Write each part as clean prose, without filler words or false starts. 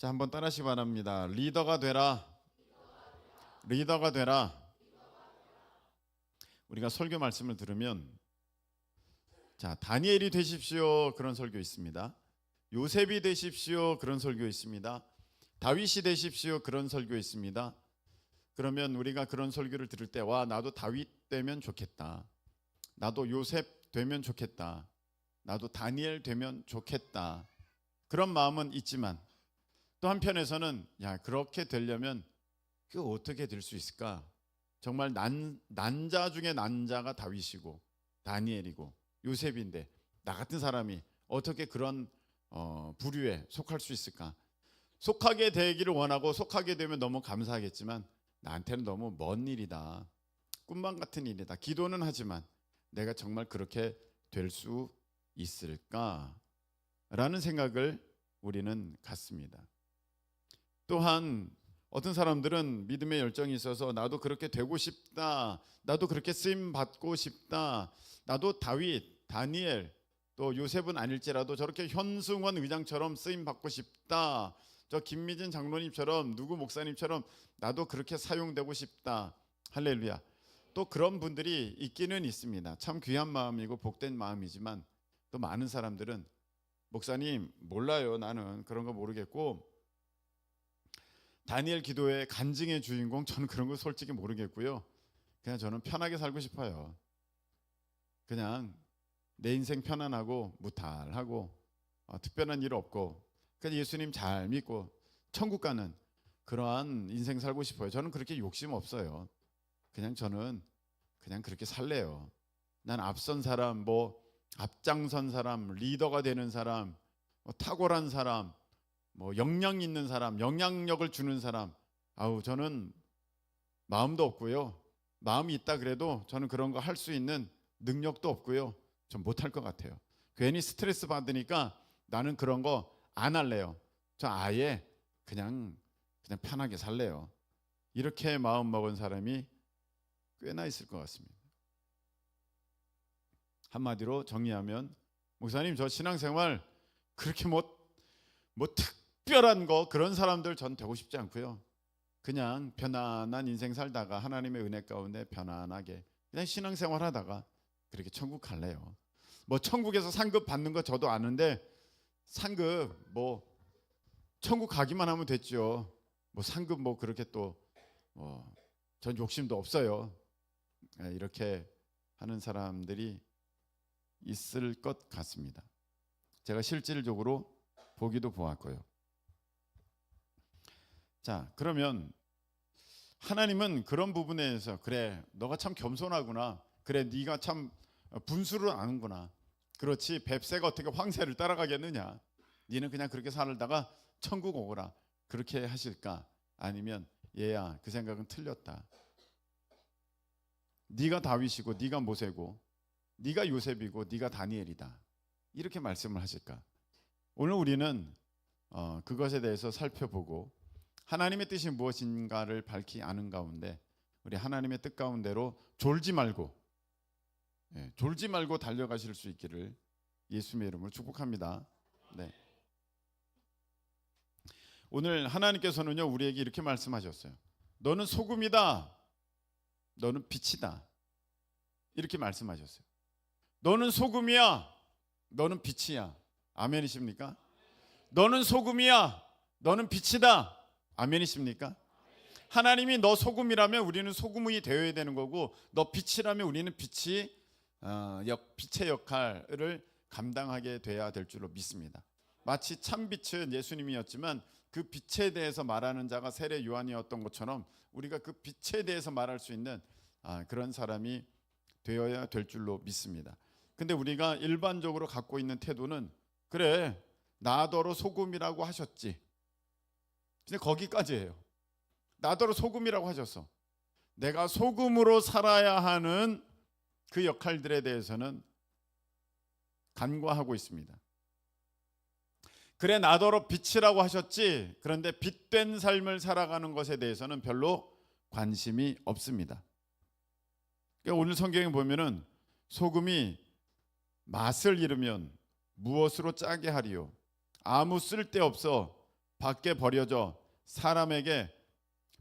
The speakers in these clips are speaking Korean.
자, 한번 따라하시기 바랍니다. 리더가 되라. 리더가 되라. 우리가 설교 말씀을 들으면 자, 다니엘이 되십시오. 그런 설교 있습니다. 요셉이 되십시오. 그런 설교 있습니다. 다윗이 되십시오. 그런 설교 있습니다. 그러면 우리가 그런 설교를 들을 때 와, 나도 다윗 되면 좋겠다. 나도 요셉 되면 좋겠다. 나도 다니엘 되면 좋겠다. 그런 마음은 있지만 또 한편에서는 야, 그렇게 되려면 그 어떻게 될 수 있을까? 정말 난자 중에 난자가 다윗이고 다니엘이고 요셉인데 나 같은 사람이 어떻게 그런 부류에 속할 수 있을까? 속하게 되기를 원하고 속하게 되면 너무 감사하겠지만 나한테는 너무 먼 일이다. 꿈만 같은 일이다. 기도는 하지만 내가 정말 그렇게 될 수 있을까? 라는 생각을 우리는 갖습니다. 또한 어떤 사람들은 믿음의 열정이 있어서 나도 그렇게 되고 싶다. 나도 그렇게 쓰임 받고 싶다. 나도 다윗, 다니엘, 또 요셉은 아닐지라도 저렇게 현승원 의장처럼 쓰임 받고 싶다. 저 김미진 장로님처럼 누구 목사님처럼 나도 그렇게 사용되고 싶다. 할렐루야. 또 그런 분들이 있기는 있습니다. 참 귀한 마음이고 복된 마음이지만 또 많은 사람들은 목사님 몰라요. 나는 그런 거 모르겠고 다니엘 기도의 간증의 주인공 저는 그런 거 솔직히 모르겠고요. 그냥 저는 편하게 살고 싶어요. 그냥 내 인생 편안하고 무탈하고 특별한 일 없고 그냥 예수님 잘 믿고 천국 가는 그러한 인생 살고 싶어요. 저는 그렇게 욕심 없어요. 그냥 저는 그냥 그렇게 살래요. 난 앞선 사람, 뭐 앞장선 사람, 리더가 되는 사람, 탁월한 사람, 뭐 역량 있는 사람, 영향력을 주는 사람, 아우 저는 마음도 없고요. 마음이 있다 그래도 저는 그런 거 할 수 있는 능력도 없고요. 전 못할 것 같아요. 괜히 스트레스 받으니까 나는 그런 거 안 할래요. 저 아예 그냥 편하게 살래요. 이렇게 마음 먹은 사람이 꽤나 있을 것 같습니다. 한마디로 정리하면 목사님 저 신앙생활 그렇게 뭐 특별한 거 그런 사람들 전 되고 싶지 않고요. 그냥 편안한 인생 살다가 하나님의 은혜 가운데 편안하게 그냥 신앙생활 하다가 그렇게 천국 갈래요. 뭐 천국에서 상급 받는 거 저도 아는데 상급 뭐 천국 가기만 하면 됐죠. 뭐 상급 뭐 그렇게 또 전 욕심도 없어요. 이렇게 하는 사람들이 있을 것 같습니다. 제가 실질적으로 보기도 보았고요. 자, 그러면 하나님은 그런 부분에서 그래, 너가 참 겸손하구나. 그래, 네가 참 분수를 아는구나. 그렇지, 뱁새가 어떻게 황새를 따라가겠느냐. 너는 그냥 그렇게 살다가 천국 오거라. 그렇게 하실까? 아니면 얘야, 그 생각은 틀렸다. 네가 다윗이고 네가 모세고 네가 요셉이고 네가 다니엘이다. 이렇게 말씀을 하실까? 오늘 우리는 그것에 대해서 살펴보고 하나님의 뜻이 무엇인가를 밝히 아는 가운데 우리 하나님의 뜻 가운데로 졸지 말고 달려가실 수 있기를 예수님의 이름으로 축복합니다. 네. 오늘 하나님께서는요 우리에게 이렇게 말씀하셨어요. 너는 소금이다. 너는 빛이다. 이렇게 말씀하셨어요. 너는 소금이야. 너는 빛이야. 아멘이십니까? 너는 소금이야. 너는 빛이다. 아멘이십니까? 하나님이 너 소금이라면 우리는 소금이 되어야 되는 거고 너 빛이라면 우리는 빛의 역할을 감당하게 돼야 될 줄로 믿습니다. 마치 참빛은 예수님이었지만 그 빛에 대해서 말하는 자가 세례 요한이었던 것처럼 우리가 그 빛에 대해서 말할 수 있는 그런 사람이 되어야 될 줄로 믿습니다. 근데 우리가 일반적으로 갖고 있는 태도는 그래 나더러 소금이라고 하셨지. 근데 거기까지예요. 나더러 소금이라고 하셨어. 내가 소금으로 살아야 하는 그 역할들에 대해서는 간과하고 있습니다. 그래 나더러 빛이라고 하셨지. 그런데 빛된 삶을 살아가는 것에 대해서는 별로 관심이 없습니다. 그러니까 오늘 성경에 보면은 소금이 맛을 잃으면 무엇으로 짜게 하리요? 아무 쓸데없어 밖에 버려져 사람에게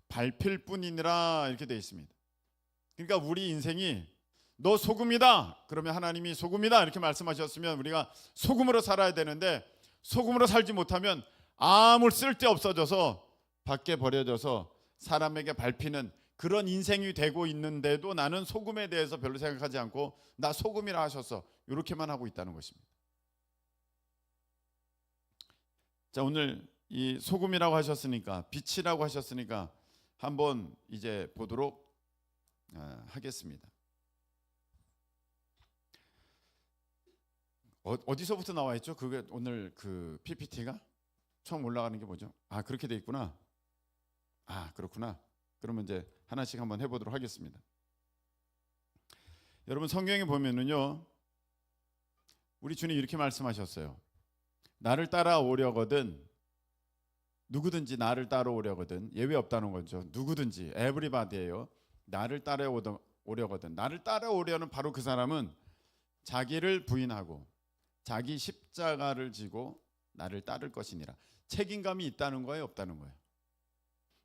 밟힐 뿐이니라 이렇게 되어 있습니다. 그러니까 우리 인생이 너 소금이다 그러면 하나님이 소금이다 이렇게 말씀하셨으면 우리가 소금으로 살아야 되는데 소금으로 살지 못하면 아무 쓸데 없어져서 밖에 버려져서 사람에게 밟히는 그런 인생이 되고 있는데도 나는 소금에 대해서 별로 생각하지 않고 나 소금이라 하셨어 이렇게만 하고 있다는 것입니다. 자, 오늘 이 소금이라고 하셨으니까 빛이라고 하셨으니까 한번 이제 보도록 하겠습니다. 어디서부터 나와 있죠? 그게 오늘 그 PPT가 처음 올라가는 게 뭐죠? 아, 그렇게 돼 있구나. 아, 그렇구나. 그러면 이제 하나씩 한번 해보도록 하겠습니다. 여러분 성경에 보면은요, 우리 주님 이렇게 말씀하셨어요. 나를 따라오려거든 누구든지 나를 따라오려거든 예외 없다는 거죠. 누구든지 에브리바디예요. 나를 따라오려거든 나를 따라오려는 바로 그 사람은 자기를 부인하고 자기 십자가를 지고 나를 따를 것이니라. 책임감이 있다는 거예요, 없다는 거예요?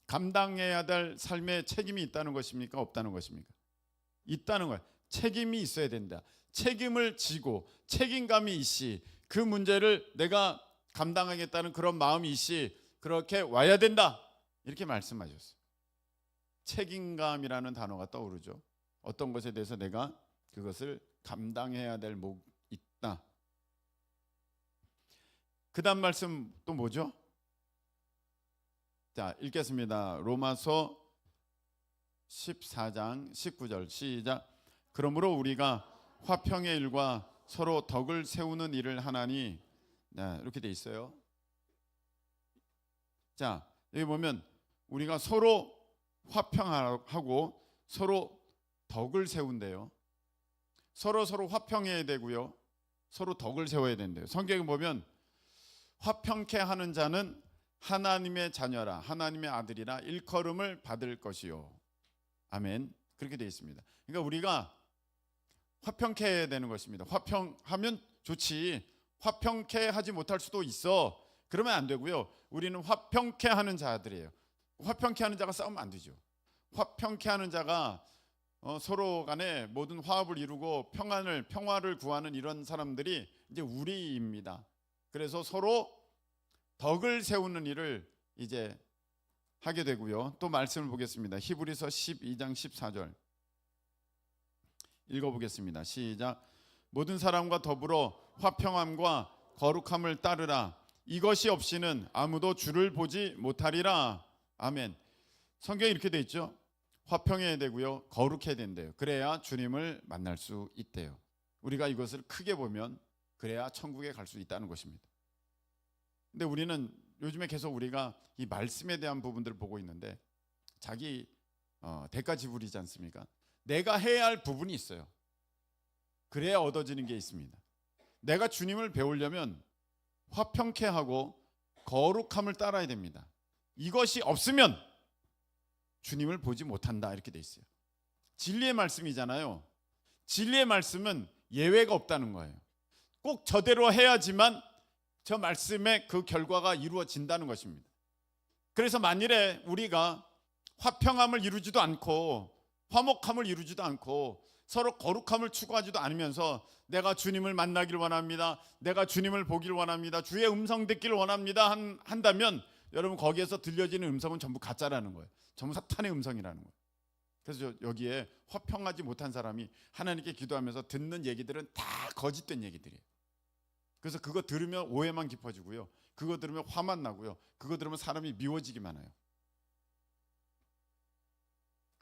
감당해야 될 삶의 책임이 있다는 것입니까, 없다는 것입니까? 있다는 거예요. 책임이 있어야 된다. 책임을 지고 책임감이 있시 그 문제를 내가 감당하겠다는 그런 마음이 있시 그렇게 와야 된다 이렇게 말씀하셨어요. 책임감이라는 단어가 떠오르죠. 어떤 것에 대해서 내가 그것을 감당해야 될 목 있다. 그 다음 말씀 또 뭐죠? 자, 읽겠습니다. 로마서 14장 19절 시작. 그러므로 우리가 화평의 일과 서로 덕을 세우는 일을 하나니, 네, 이렇게 돼 있어요. 자, 여기 보면 우리가 서로 화평하고 서로 덕을 세운대요. 서로 화평해야 되고요. 서로 덕을 세워야 된대요. 성경에 보면 화평케 하는 자는 하나님의 자녀라, 하나님의 아들이라 일컬음을 받을 것이요. 아멘. 그렇게 되어 있습니다. 그러니까 우리가 화평케 해야 되는 것입니다. 화평하면 좋지. 화평케 하지 못할 수도 있어. 그러면 안 되고요. 우리는 화평케 하는 자들이에요. 화평케 하는 자가 싸우면 안 되죠. 화평케 하는 자가 서로 간에 모든 화합을 이루고 평화를 구하는 이런 사람들이 이제 우리입니다. 그래서 서로 덕을 세우는 일을 이제 하게 되고요. 또 말씀을 보겠습니다. 히브리서 12장 14절 읽어보겠습니다. 시작. 모든 사람과 더불어 화평함과 거룩함을 따르라. 이것이 없이는 아무도 주를 보지 못하리라. 아멘. 성경에 이렇게 돼 있죠. 화평해야 되고요, 거룩해야 된대요. 그래야 주님을 만날 수 있대요. 우리가 이것을 크게 보면 그래야 천국에 갈 수 있다는 것입니다. 근데 우리는 요즘에 계속 우리가 이 말씀에 대한 부분들을 보고 있는데 자기 대가 지불이지 않습니까? 내가 해야 할 부분이 있어요. 그래야 얻어지는 게 있습니다. 내가 주님을 배우려면 화평케 하고 거룩함을 따라야 됩니다. 이것이 없으면 주님을 보지 못한다 이렇게 돼 있어요. 진리의 말씀이잖아요. 진리의 말씀은 예외가 없다는 거예요. 꼭 저대로 해야지만 저 말씀의 그 결과가 이루어진다는 것입니다. 그래서 만일에 우리가 화평함을 이루지도 않고 화목함을 이루지도 않고 서로 거룩함을 추구하지도 않으면서 내가 주님을 만나기를 원합니다, 내가 주님을 보기를 원합니다, 주의 음성 듣기를 원합니다 한다면 여러분 거기에서 들려지는 음성은 전부 가짜라는 거예요. 전부 사탄의 음성이라는 거예요. 그래서 여기에 화평하지 못한 사람이 하나님께 기도하면서 듣는 얘기들은 다 거짓된 얘기들이에요. 그래서 그거 들으면 오해만 깊어지고요, 그거 들으면 화만 나고요, 그거 들으면 사람이 미워지기만 해요.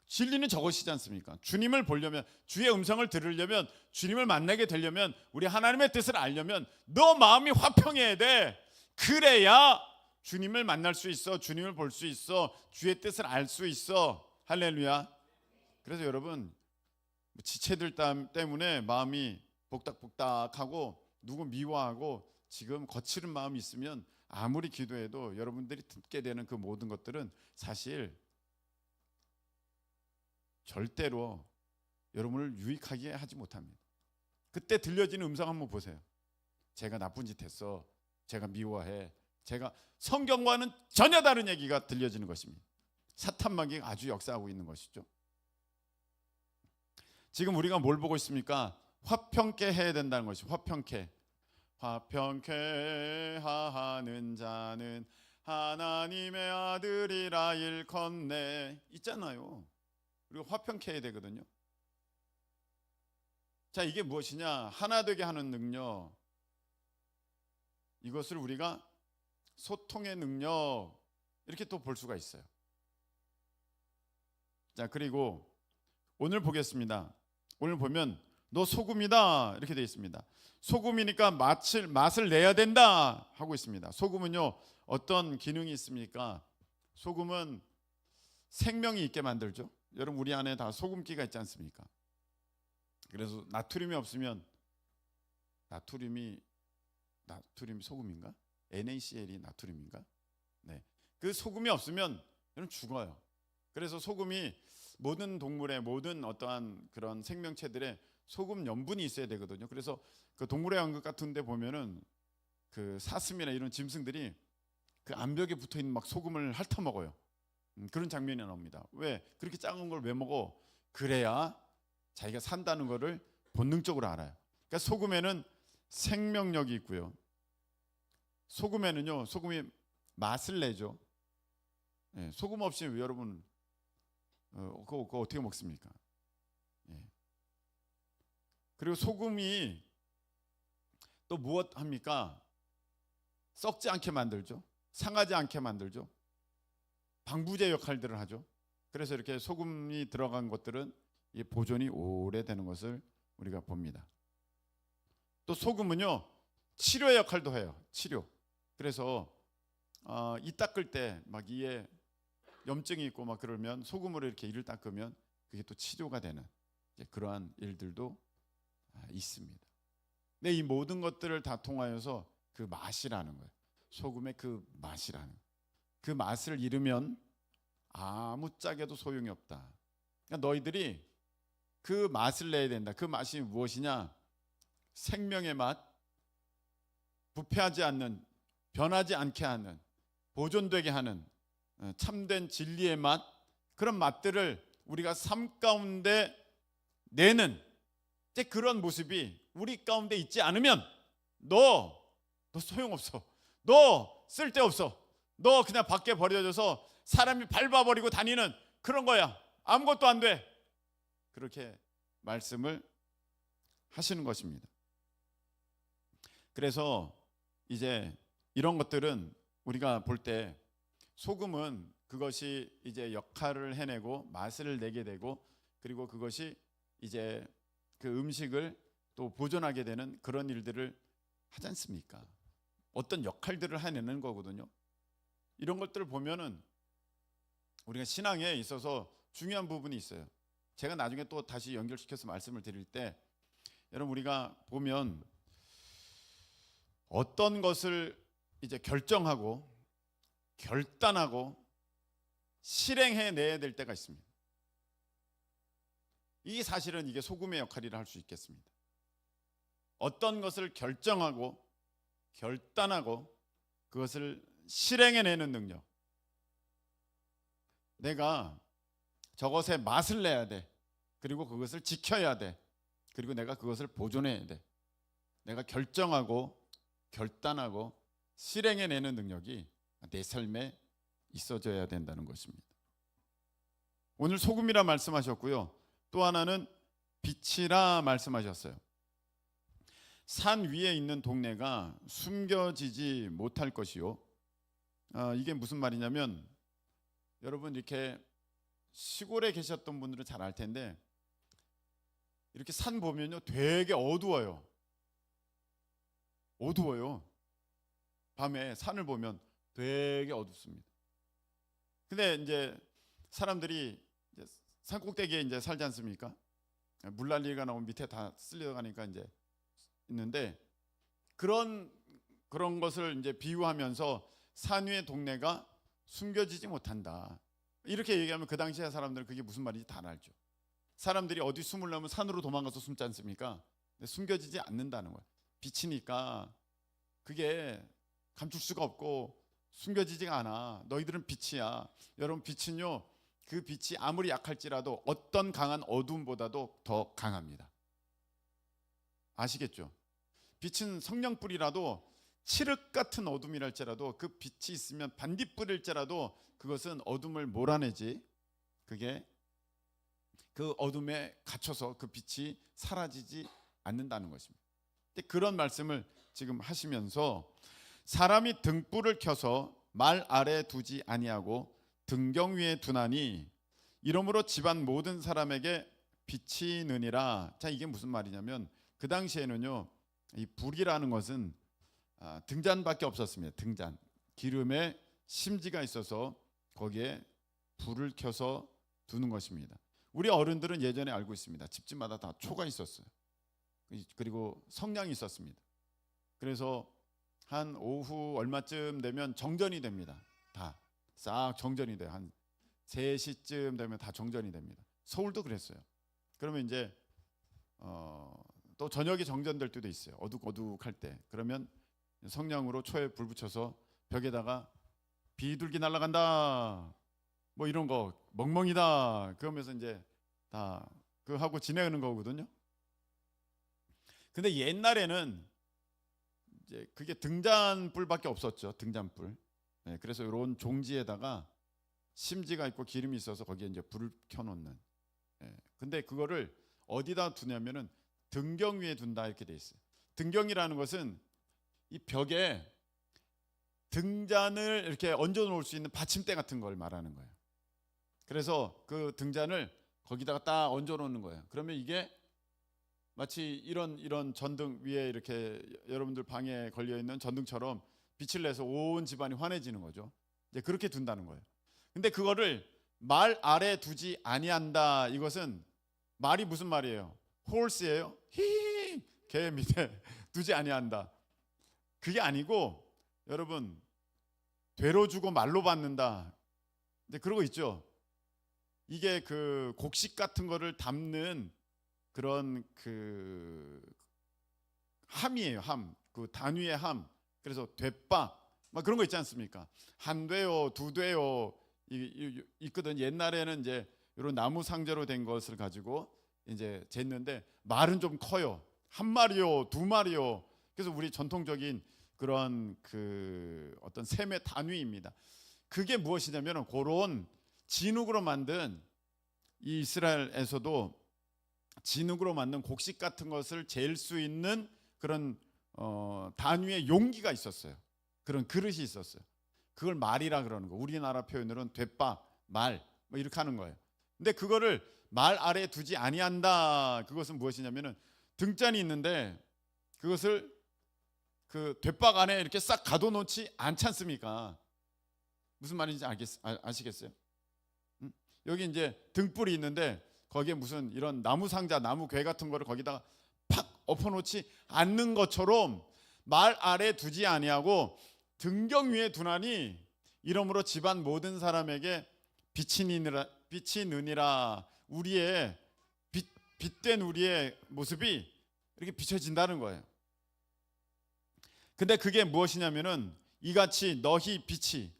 진리는 저것이지 않습니까? 주님을 보려면, 주의 음성을 들으려면, 주님을 만나게 되려면, 우리 하나님의 뜻을 알려면 너 마음이 화평해야 돼. 그래야 주님을 만날 수 있어, 주님을 볼 수 있어, 주의 뜻을 알 수 있어. 할렐루야. 그래서 여러분 지체들 때문에 마음이 복닥복닥하고 누구 미워하고 지금 거칠은 마음이 있으면 아무리 기도해도 여러분들이 듣게 되는 그 모든 것들은 사실 절대로 여러분을 유익하게 하지 못합니다. 그때 들려지는 음성 한번 보세요. 제가 나쁜 짓 했어, 제가 미워해, 제가 성경과는 전혀 다른 얘기가 들려지는 것입니다. 사탄 마귀가 아주 역사하고 있는 것이죠. 지금 우리가 뭘 보고 있습니까? 화평케 해야 된다는 것이 화평케. 화평케 하는 자는 하나님의 아들이라 일컫네 있잖아요. 그리고 화평케 해야 되거든요. 자, 이게 무엇이냐? 하나 되게 하는 능력. 이것을 우리가 소통의 능력 이렇게 또 볼 수가 있어요. 자, 그리고 오늘 보겠습니다. 오늘 보면 너 소금이다 이렇게 되어 있습니다. 소금이니까 맛을 내야 된다 하고 있습니다. 소금은요 어떤 기능이 있습니까? 소금은 생명이 있게 만들죠. 여러분 우리 안에 다 소금기가 있지 않습니까? 그래서 나트륨이 없으면 나트륨이 소금인가? NaCl이 나트륨인가? 네, 그 소금이 없으면 여러분 죽어요. 그래서 소금이 모든 동물의 모든 어떠한 그런 생명체들의 소금 염분이 있어야 되거든요. 그래서 그 동물의 왕국 같은데 보면은 그 사슴이나 이런 짐승들이 그 암벽에 붙어 있는 막 소금을 핥아 먹어요. 그런 장면이 나옵니다. 왜 그렇게 작은 걸 왜 먹어? 그래야 자기가 산다는 거를 본능적으로 알아요. 그러니까 소금에는 생명력이 있고요. 소금에는요 소금이 맛을 내죠. 예, 소금 없이 여러분 그거 어떻게 먹습니까? 예. 그리고 소금이 또 무엇 합니까? 썩지 않게 만들죠. 상하지 않게 만들죠. 방부제 역할들을 하죠. 그래서 이렇게 소금이 들어간 것들은 이 보존이 오래되는 것을 우리가 봅니다. 또 소금은요 치료의 역할도 해요. 치료. 그래서 이 닦을 때 막 이에 염증이 있고 막 그러면 소금으로 이렇게 이를 닦으면 그게 또 치료가 되는 그러한 일들도 있습니다. 근데 이 모든 것들을 다 통하여서 그 맛이라는 거예요. 소금의 그 맛이라는 거예요. 그 맛을 잃으면 아무짝에도 소용이 없다. 그러니까 너희들이 그 맛을 내야 된다. 그 맛이 무엇이냐? 생명의 맛, 부패하지 않는, 변하지 않게 하는, 보존되게 하는 참된 진리의 맛, 그런 맛들을 우리가 삶 가운데 내는 이제 그런 모습이 우리 가운데 있지 않으면 너 소용없어. 너 쓸데없어. 너 그냥 밖에 버려져서 사람이 밟아버리고 다니는 그런 거야. 아무것도 안 돼. 그렇게 말씀을 하시는 것입니다. 그래서 이제 이런 것들은 우리가 볼 때 소금은 그것이 이제 역할을 해내고 맛을 내게 되고 그리고 그것이 이제 그 음식을 또 보존하게 되는 그런 일들을 하지 않습니까? 어떤 역할들을 해내는 거거든요. 이런 것들을 보면은 우리가 신앙에 있어서 중요한 부분이 있어요. 제가 나중에 또 다시 연결시켜서 말씀을 드릴 때 여러분 우리가 보면 어떤 것을 이제 결정하고 결단하고 실행해 내야 될 때가 있습니다. 이 사실은 이게 소금의 역할이라 할 수 있겠습니다. 어떤 것을 결정하고 결단하고 그것을 실행해 내는 능력. 내가 저것의 맛을 내야 돼. 그리고 그것을 지켜야 돼. 그리고 내가 그것을 보존해야 돼. 내가 결정하고 결단하고 실행해 내는 능력이 내 삶에 있어져야 된다는 것입니다. 오늘 소금이라 말씀하셨고요. 또 하나는 빛이라 말씀하셨어요. 산 위에 있는 동네가 숨겨지지 못할 것이요. 이게 무슨 말이냐면 여러분 이렇게 시골에 계셨던 분들은 잘 알 텐데 이렇게 산 보면요 되게 어두워요. 밤에 산을 보면 되게 어둡습니다. 근데 이제 사람들이 이제 산 꼭대기에 이제 살지 않습니까? 물난리가 나오면 밑에 다 쓸려가니까 이제 있는데 그런 것을 이제 비유하면서 산 위의 동네가 숨겨지지 못한다. 이렇게 얘기하면 그 당시에 사람들은 그게 무슨 말인지 다 알죠. 사람들이 어디 숨으려면 산으로 도망가서 숨지 않습니까? 근데 숨겨지지 않는다는 거예요. 빛이니까 그게 감출 수가 없고 숨겨지지가 않아. 너희들은 빛이야. 여러분, 빛은요, 그 빛이 아무리 약할지라도 어떤 강한 어둠보다도 더 강합니다. 아시겠죠? 빛은 성냥불이라도 칠흑 같은 어둠이랄지라도 그 빛이 있으면 반딧불일지라도 그것은 어둠을 몰아내지, 그게 그 어둠에 갇혀서 그 빛이 사라지지 않는다는 것입니다. 그런 말씀을 지금 하시면서 사람이 등불을 켜서 말 아래 두지 아니하고 등경 위에 두나니 이러므로 집안 모든 사람에게 빛이 느니라. 자, 이게 무슨 말이냐면 그 당시에는요, 이 불이라는 것은 등잔밖에 없었습니다. 등잔, 기름에 심지가 있어서 거기에 불을 켜서 두는 것입니다. 우리 어른들은 예전에 알고 있습니다. 집집마다 다 초가 있었어요. 그리고 성냥이 있었습니다. 그래서 한 오후 얼마쯤 되면 정전이 됩니다. 다 싹 정전이 돼요. 한 3시쯤 되면 다 정전이 됩니다. 서울도 그랬어요. 그러면 이제 또 저녁에 정전될 때도 있어요. 어둑어둑할 때. 그러면 성냥으로 초에 불 붙여서 벽에다가 비둘기 날아간다, 뭐 이런 거, 멍멍이다, 그러면서 이제 다 그 하고 지내는 거거든요. 근데 옛날에는 이제 그게 등잔불밖에 없었죠. 등잔불. 네, 그래서 이런 종지에다가 심지가 있고 기름이 있어서 거기에 이제 불을 켜놓는. 네, 근데 그거를 어디다 두냐면은 등경 위에 둔다 이렇게 돼 있어요. 등경이라는 것은 이 벽에 등잔을 이렇게 얹어 놓을 수 있는 받침대 같은 걸 말하는 거예요. 그래서 그 등잔을 거기다가 딱 얹어 놓는 거예요. 그러면 이게 마치 이런 전등 위에 이렇게 여러분들 방에 걸려 있는 전등처럼 빛을 내서 온 집안이 환해지는 거죠. 이제 그렇게 둔다는 거예요. 근데 그거를 말 아래 두지 아니한다. 이것은 말이 무슨 말이에요? horse예요. 히히, 개 밑에 두지 아니한다. 그게 아니고 여러분, 되로 주고 말로 받는다. 근데 그러고 있죠. 이게 그 곡식 같은 거를 담는 그런 그 함이에요. 함, 그 단위의 함. 그래서 되빠 막 그런 거 있지 않습니까? 한 되요, 두 되요 있거든. 옛날에는 이제 이런 나무 상자로 된 것을 가지고 이제 쟀는데 말은 좀 커요. 한 마리요, 두 마리요. 그래서 우리 전통적인 그런 그 어떤 셈의 단위입니다. 그게 무엇이냐면 그런 진흙으로 만든, 이 이스라엘에서도 진흙으로 만든 곡식 같은 것을 잴 수 있는 그런 단위의 용기가 있었어요. 그런 그릇이 있었어요. 그걸 말이라 그러는 거. 우리나라 표현으로는 되빠, 말, 뭐 이렇게 하는 거예요. 근데 그거를 말 아래에 두지 아니한다. 그것은 무엇이냐면은 등잔이 있는데 그것을 그 되박 안에 이렇게 싹 가둬놓지 않지 않습니까? 무슨 말인지 아시겠어요? 여기 이제 등불이 있는데 거기에 무슨 이런 나무 상자, 나무 괴 같은 거를 거기다가 팍 엎어놓지 않는 것처럼 말 아래 두지 아니하고 등경 위에 두나니 이러므로 집안 모든 사람에게 빛이 느니라. 우리의 빛된 우리의 모습이 이렇게 비춰진다는 거예요. 근데 그게 무엇이냐면은 이같이 너희 빛이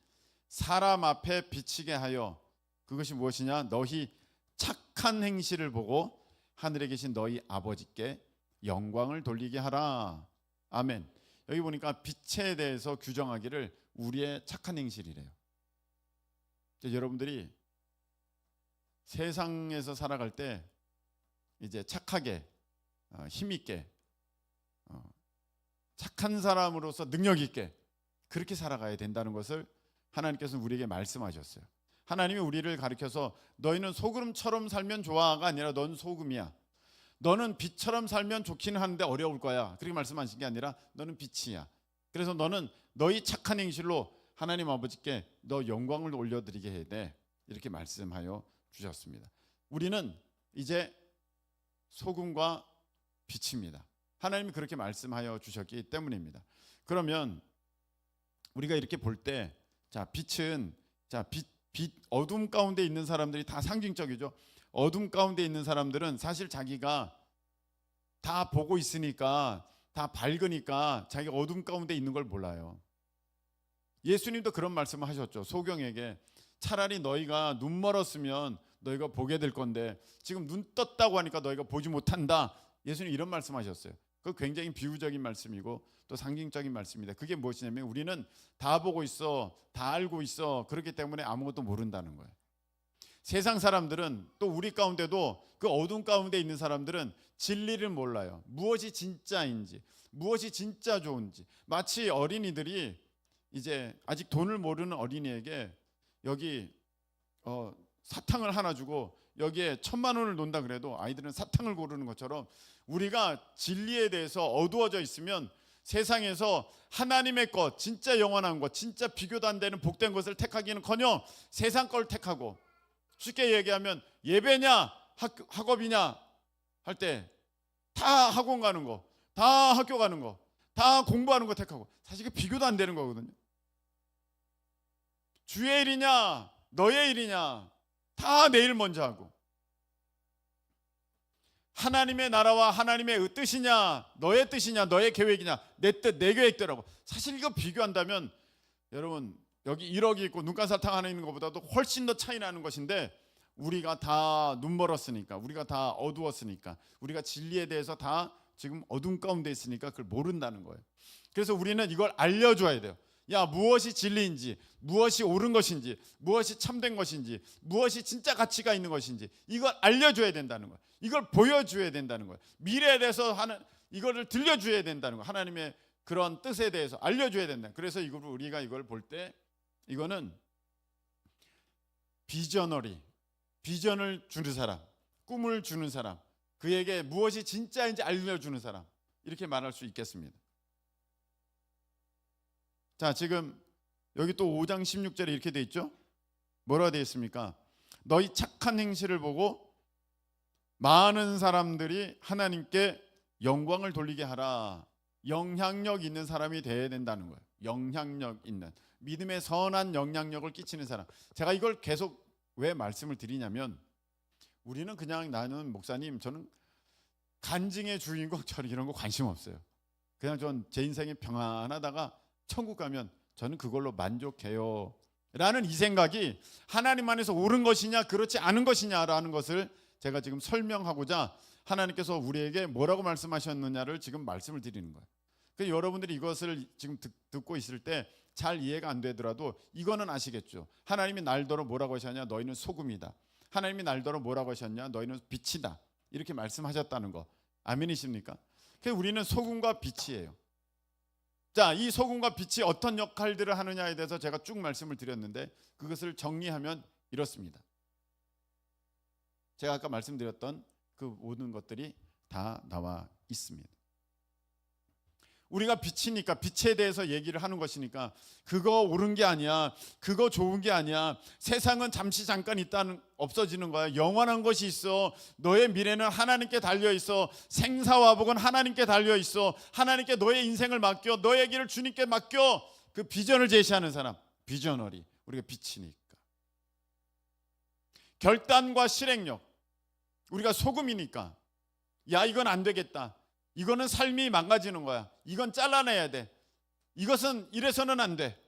사람 앞에 비치게 하여, 그것이 무엇이냐? 너희 착한 행실을 보고 하늘에 계신 너희 아버지께 영광을 돌리게 하라. 아멘. 여기 보니까 빛에 대해서 규정하기를 우리의 착한 행실이래요. 여러분들이 세상에서 살아갈 때 이제 착하게, 힘있게, 착한 사람으로서 능력 있게 그렇게 살아가야 된다는 것을 하나님께서는 우리에게 말씀하셨어요. 하나님이 우리를 가르쳐서 너희는 소금처럼 살면 좋아가 아니라 넌 소금이야. 너는 빛처럼 살면 좋기는 하는데 어려울 거야. 그렇게 말씀하신 게 아니라 너는 빛이야. 그래서 너는 너희 착한 행실로 하나님 아버지께 너 영광을 올려드리게 해야 돼. 이렇게 말씀하여 주셨습니다. 우리는 이제 소금과 빛입니다. 하나님이 그렇게 말씀하여 주셨기 때문입니다. 그러면 우리가 이렇게 볼 때, 자, 빛은, 자, 빛 어둠 가운데 있는 사람들이 다 상징적이죠. 어둠 가운데 있는 사람들은 사실 자기가 다 보고 있으니까, 다 밝으니까 자기가 어둠 가운데 있는 걸 몰라요. 예수님도 그런 말씀을 하셨죠. 소경에게 차라리 너희가 눈 멀었으면 너희가 보게 될 건데 지금 눈 떴다고 하니까 너희가 보지 못한다. 예수님 이런 말씀하셨어요. 그 굉장히 비유적인 말씀이고 또 상징적인 말씀입니다. 그게 무엇이냐면 우리는 다 보고 있어, 다 알고 있어. 그렇기 때문에 아무것도 모른다는 거예요. 세상 사람들은 또 우리 가운데도 그 어둠 가운데 있는 사람들은 진리를 몰라요. 무엇이 진짜인지, 무엇이 진짜 좋은지. 마치 어린이들이 이제 아직 돈을 모르는 어린이에게 여기 사탕을 하나 주고 여기에 1,000,000원을 놓는다 그래도 아이들은 사탕을 고르는 것처럼 우리가 진리에 대해서 어두워져 있으면 세상에서 하나님의 것, 진짜 영원한 것, 진짜 비교도 안 되는 복된 것을 택하기는커녕 세상 걸 택하고, 쉽게 얘기하면 예배냐 학업이냐 할 때 다 학원 가는 거, 다 학교 가는 거, 다 공부하는 거 택하고, 사실 그 비교도 안 되는 거거든요. 주의 일이냐 너의 일이냐 다 내 일 먼저 하고, 하나님의 나라와 하나님의 뜻이냐 너의 뜻이냐 너의 계획이냐 내 뜻 내 계획대로. 사실 이거 비교한다면 여러분 여기 1억이 있고 눈가사탕 하나 있는 것보다도 훨씬 더 차이 나는 것인데, 우리가 다 눈멀었으니까, 우리가 다 어두웠으니까, 우리가 진리에 대해서 다 지금 어둠 가운데 있으니까 그걸 모른다는 거예요. 그래서 우리는 이걸 알려줘야 돼요. 야, 무엇이 진리인지, 무엇이 옳은 것인지, 무엇이 참된 것인지, 무엇이 진짜 가치가 있는 것인지 이걸 알려줘야 된다는 거예요. 이걸 보여줘야 된다는 거예요. 미래에 대해서 하는 이거를 들려줘야 된다는 거예요. 하나님의 그런 뜻에 대해서 알려줘야 된다. 그래서 우리가 이걸 볼 때 이거는 비전을 주는 사람, 꿈을 주는 사람, 그에게 무엇이 진짜인지 알려주는 사람, 이렇게 말할 수 있겠습니다. 자, 지금 여기 또 5장 16절에 이렇게 돼 있죠. 뭐라고 되어 있습니까? 너희 착한 행실을 보고 많은 사람들이 하나님께 영광을 돌리게 하라. 영향력 있는 사람이 돼야 된다는 거예요. 영향력 있는, 믿음의 선한 영향력을 끼치는 사람. 제가 이걸 계속 왜 말씀을 드리냐면, 우리는 그냥 나는 목사님 저는 간증의 주인공 저는 이런 거 관심 없어요. 그냥 전 제 인생이 평안하다가 천국 가면 저는 그걸로 만족해요 라는 이 생각이 하나님 안에서 옳은 것이냐 그렇지 않은 것이냐라는 것을 제가 지금 설명하고자 하나님께서 우리에게 뭐라고 말씀하셨느냐를 지금 말씀을 드리는 거예요. 그래서 여러분들이 이것을 지금 듣고 있을 때 잘 이해가 안 되더라도 이거는 아시겠죠. 하나님이 날더러 뭐라고 하셨냐? 너희는 소금이다. 하나님이 날더러 뭐라고 하셨냐? 너희는 빛이다. 이렇게 말씀하셨다는 거 아멘이십니까? 그래서 우리는 소금과 빛이에요. 자, 이 소금과 빛이 어떤 역할들을 하느냐에 대해서 제가 쭉 말씀을 드렸는데 그것을 정리하면 이렇습니다. 제가 아까 말씀드렸던 그 모든 것들이 다 나와 있습니다. 우리가 빛이니까, 빛에 대해서 얘기를 하는 것이니까 그거 옳은 게 아니야, 그거 좋은 게 아니야, 세상은 잠시 잠깐 있다는 없어지는 거야. 영원한 것이 있어. 너의 미래는 하나님께 달려 있어. 생사화복은 하나님께 달려 있어. 하나님께 너의 인생을 맡겨, 너의 길을 주님께 맡겨. 그 비전을 제시하는 사람, 비저너리. 우리가 빛이니까. 결단과 실행력. 우리가 소금이니까 야, 이건 안 되겠다, 이거는 삶이 망가지는 거야, 이건 잘라내야 돼, 이것은 이래서는 안 돼.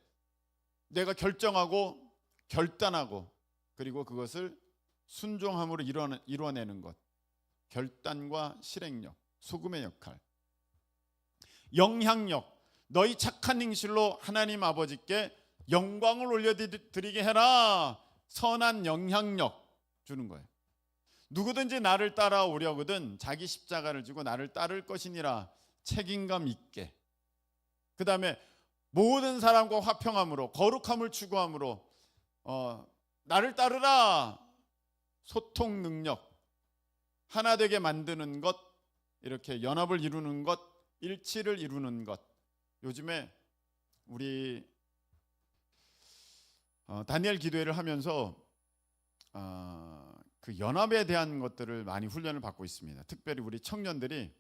내가 결정하고 결단하고 그리고 그것을 순종함으로 이뤄내는 것. 결단과 실행력, 소금의 역할. 영향력. 너희 착한 행실로 하나님 아버지께 영광을 올려드리게 해라. 선한 영향력 주는 거예요. 누구든지 나를 따라오려거든 자기 십자가를 지고 나를 따를 것이니라. 책임감 있게. 그 다음에 모든 사람과 화평함으로, 거룩함을 추구함으로 나를 따르라. 소통 능력, 하나 되게 만드는 것, 이렇게 연합을 이루는 것, 일치를 이루는 것. 요즘에 우리 다니엘 기도회를 하면서 그 연합에 대한 것들을 많이 훈련을 받고 있습니다. 특별히 우리 청년들이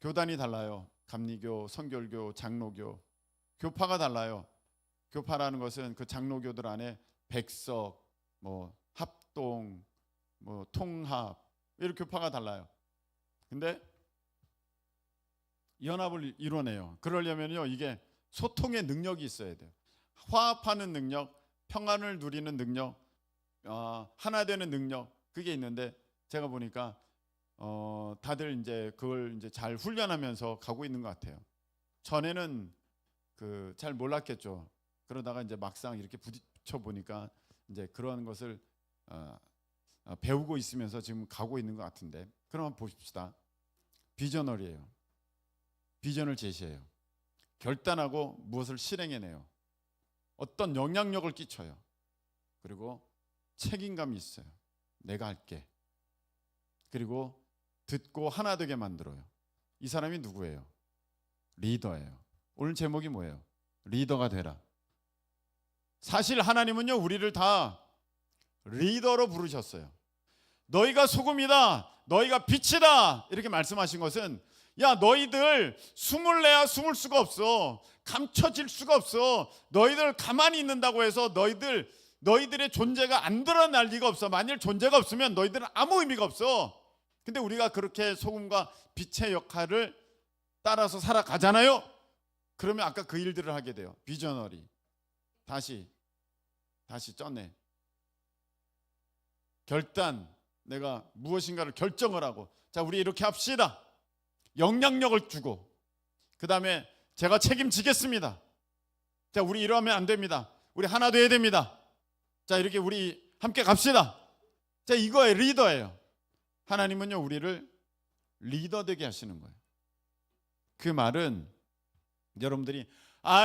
교단이 달라요. 감리교, 성결교, 장로교, 교파가 달라요. 교파라는 것은 그 장로교들 안에 백석, 합동, 통합, 이렇게 교파가 달라요. 근데 연합을 이뤄내요. 그러려면요, 이게 소통의 능력이 있어야 돼요. 화합하는 능력, 평안을 누리는 능력, 하나 되는 능력, 그게 있는데 제가 보니까 다들 이제 그걸 이제 잘 훈련하면서 가고 있는 것 같아요. 전에는 잘 몰랐겠죠. 그러다가 이제 막상 이렇게 부딪혀 보니까 이제 그런 것을 배우고 있으면서 지금 가고 있는 것 같은데, 그럼 한번 보십시다. 비저널이에요. 비전을 제시해요. 결단하고 무엇을 실행해내요. 어떤 영향력을 끼쳐요. 그리고 책임감이 있어요. 내가 할게. 그리고 듣고 하나 되게 만들어요. 이 사람이 누구예요? 리더예요. 오늘 제목이 뭐예요? 리더가 되라. 사실 하나님은요, 우리를 다 리더로 부르셨어요. 너희가 소금이다, 너희가 빛이다, 이렇게 말씀하신 것은, 야, 너희들 숨을 내야 숨을 수가 없어. 감춰질 수가 없어. 너희들 가만히 있는다고 해서 너희들의 존재가 안 드러날 리가 없어. 만일 존재가 없으면 너희들은 아무 의미가 없어. 근데 우리가 그렇게 소금과 빛의 역할을 따라서 살아가잖아요. 그러면 아까 그 일들을 하게 돼요. 비저너리. 다시 쩌네. 결단. 내가 무엇인가를 결정을 하고, 자, 우리 이렇게 합시다. 영향력을 주고, 그 다음에 제가 책임지겠습니다. 자, 우리 이러면 안 됩니다. 우리 하나 돼야 됩니다. 자, 이렇게 우리 함께 갑시다. 자, 이거의 리더예요. 하나님은요, 우리를 리더 되게 하시는 거예요. 그 말은 여러분들이,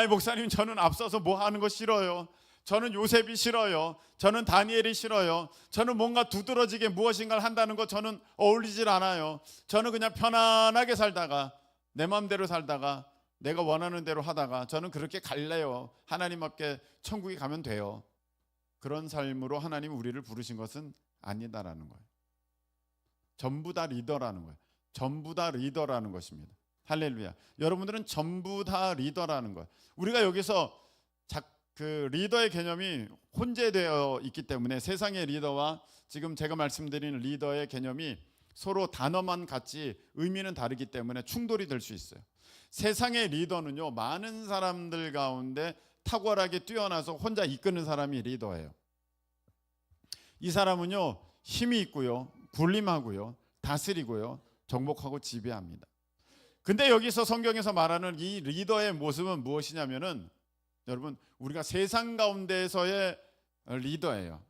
목사님, 저는 앞서서 뭐 하는 거 싫어요. 저는 요셉이 싫어요. 저는 다니엘이 싫어요. 저는 뭔가 두드러지게 무엇인가를 한다는 거 저는 어울리질 않아요. 저는 그냥 편안하게 살다가, 내 마음대로 살다가, 내가 원하는 대로 하다가 저는 그렇게 갈래요. 하나님 앞에 천국에 가면 돼요. 그런 삶으로 하나님 우리를 부르신 것은 아니다라는 거예요. 전부 다 리더라는 거예요. 전부 다 리더라는 것입니다. 할렐루야. 여러분들은 전부 다 리더라는 거예요. 우리가 여기서 그 리더의 개념이 혼재되어 있기 때문에 세상의 리더와 지금 제가 말씀드리는 리더의 개념이 서로 단어만 같이 의미는 다르기 때문에 충돌이 될 수 있어요. 세상의 리더는요, 많은 사람들 가운데 탁월하게 뛰어나서 혼자 이끄는 사람이 리더예요. 이 사람은요, 힘이 있고요, 군림하고요, 다스리고요, 정복하고 지배합니다. 근데 여기서 성경에서 말하는 이 리더의 모습은 무엇이냐면은, 여러분, 우리가 세상 가운데에서의 리더예요.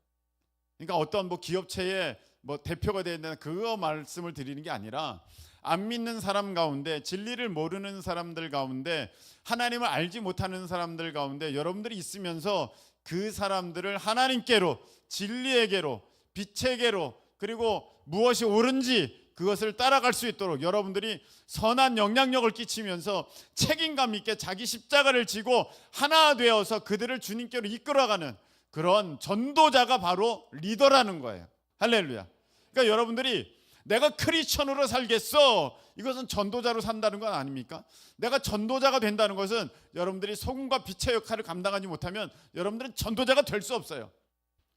그러니까 어떤 기업체의 대표가 되야 된다는 그거 말씀을 드리는 게 아니라, 안 믿는 사람 가운데, 진리를 모르는 사람들 가운데, 하나님을 알지 못하는 사람들 가운데 여러분들이 있으면서 그 사람들을 하나님께로, 진리에게로, 빛에게로, 그리고 무엇이 옳은지 그것을 따라갈 수 있도록 여러분들이 선한 영향력을 끼치면서 책임감 있게 자기 십자가를 지고 하나 되어서 그들을 주님께로 이끌어가는 그런 전도자가 바로 리더라는 거예요. 할렐루야. 그러니까 여러분들이 내가 크리스천으로 살겠어, 이것은 전도자로 산다는 건 아닙니까? 내가 전도자가 된다는 것은 여러분들이 소금과 빛의 역할을 감당하지 못하면 여러분들은 전도자가 될 수 없어요.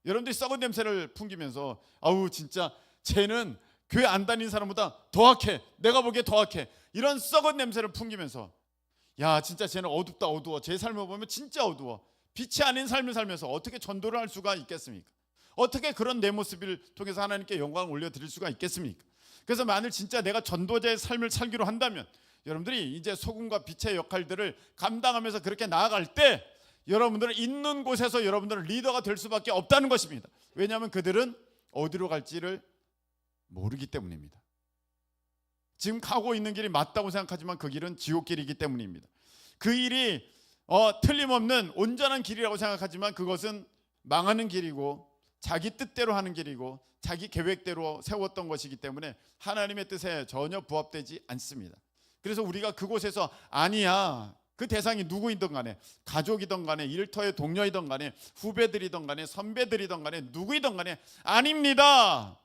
여러분들이 썩은 냄새를 풍기면서, 아우 진짜 쟤는 교회 안 다니는 사람보다 더 악해, 내가 보기에 더 악해, 이런 썩은 냄새를 풍기면서, 야 진짜 쟤는 어둡다, 어두워, 제 삶을 보면 진짜 어두워, 빛이 아닌 삶을 살면서 어떻게 전도를 할 수가 있겠습니까? 어떻게 그런 내 모습을 통해서 하나님께 영광을 올려드릴 수가 있겠습니까? 그래서 만일 진짜 내가 전도자의 삶을 살기로 한다면 여러분들이 이제 소금과 빛의 역할들을 감당하면서 그렇게 나아갈 때 여러분들은 있는 곳에서 여러분들은 리더가 될 수밖에 없다는 것입니다. 왜냐하면 그들은 어디로 갈지를 모르기 때문입니다. 지금 가고 있는 길이 맞다고 생각하지만 그 길은 지옥길이기 때문입니다. 그 일이 틀림없는 온전한 길이라고 생각하지만 그것은 망하는 길이고 자기 뜻대로 하는 길이고 자기 계획대로 세웠던 것이기 때문에 하나님의 뜻에 전혀 부합되지 않습니다. 그래서 우리가 그곳에서 아니야, 그 대상이 누구이든 간에, 가족이든 간에, 일터의 동료이든 간에, 후배들이든 간에, 선배들이든 간에, 누구이든 간에, 아닙니다,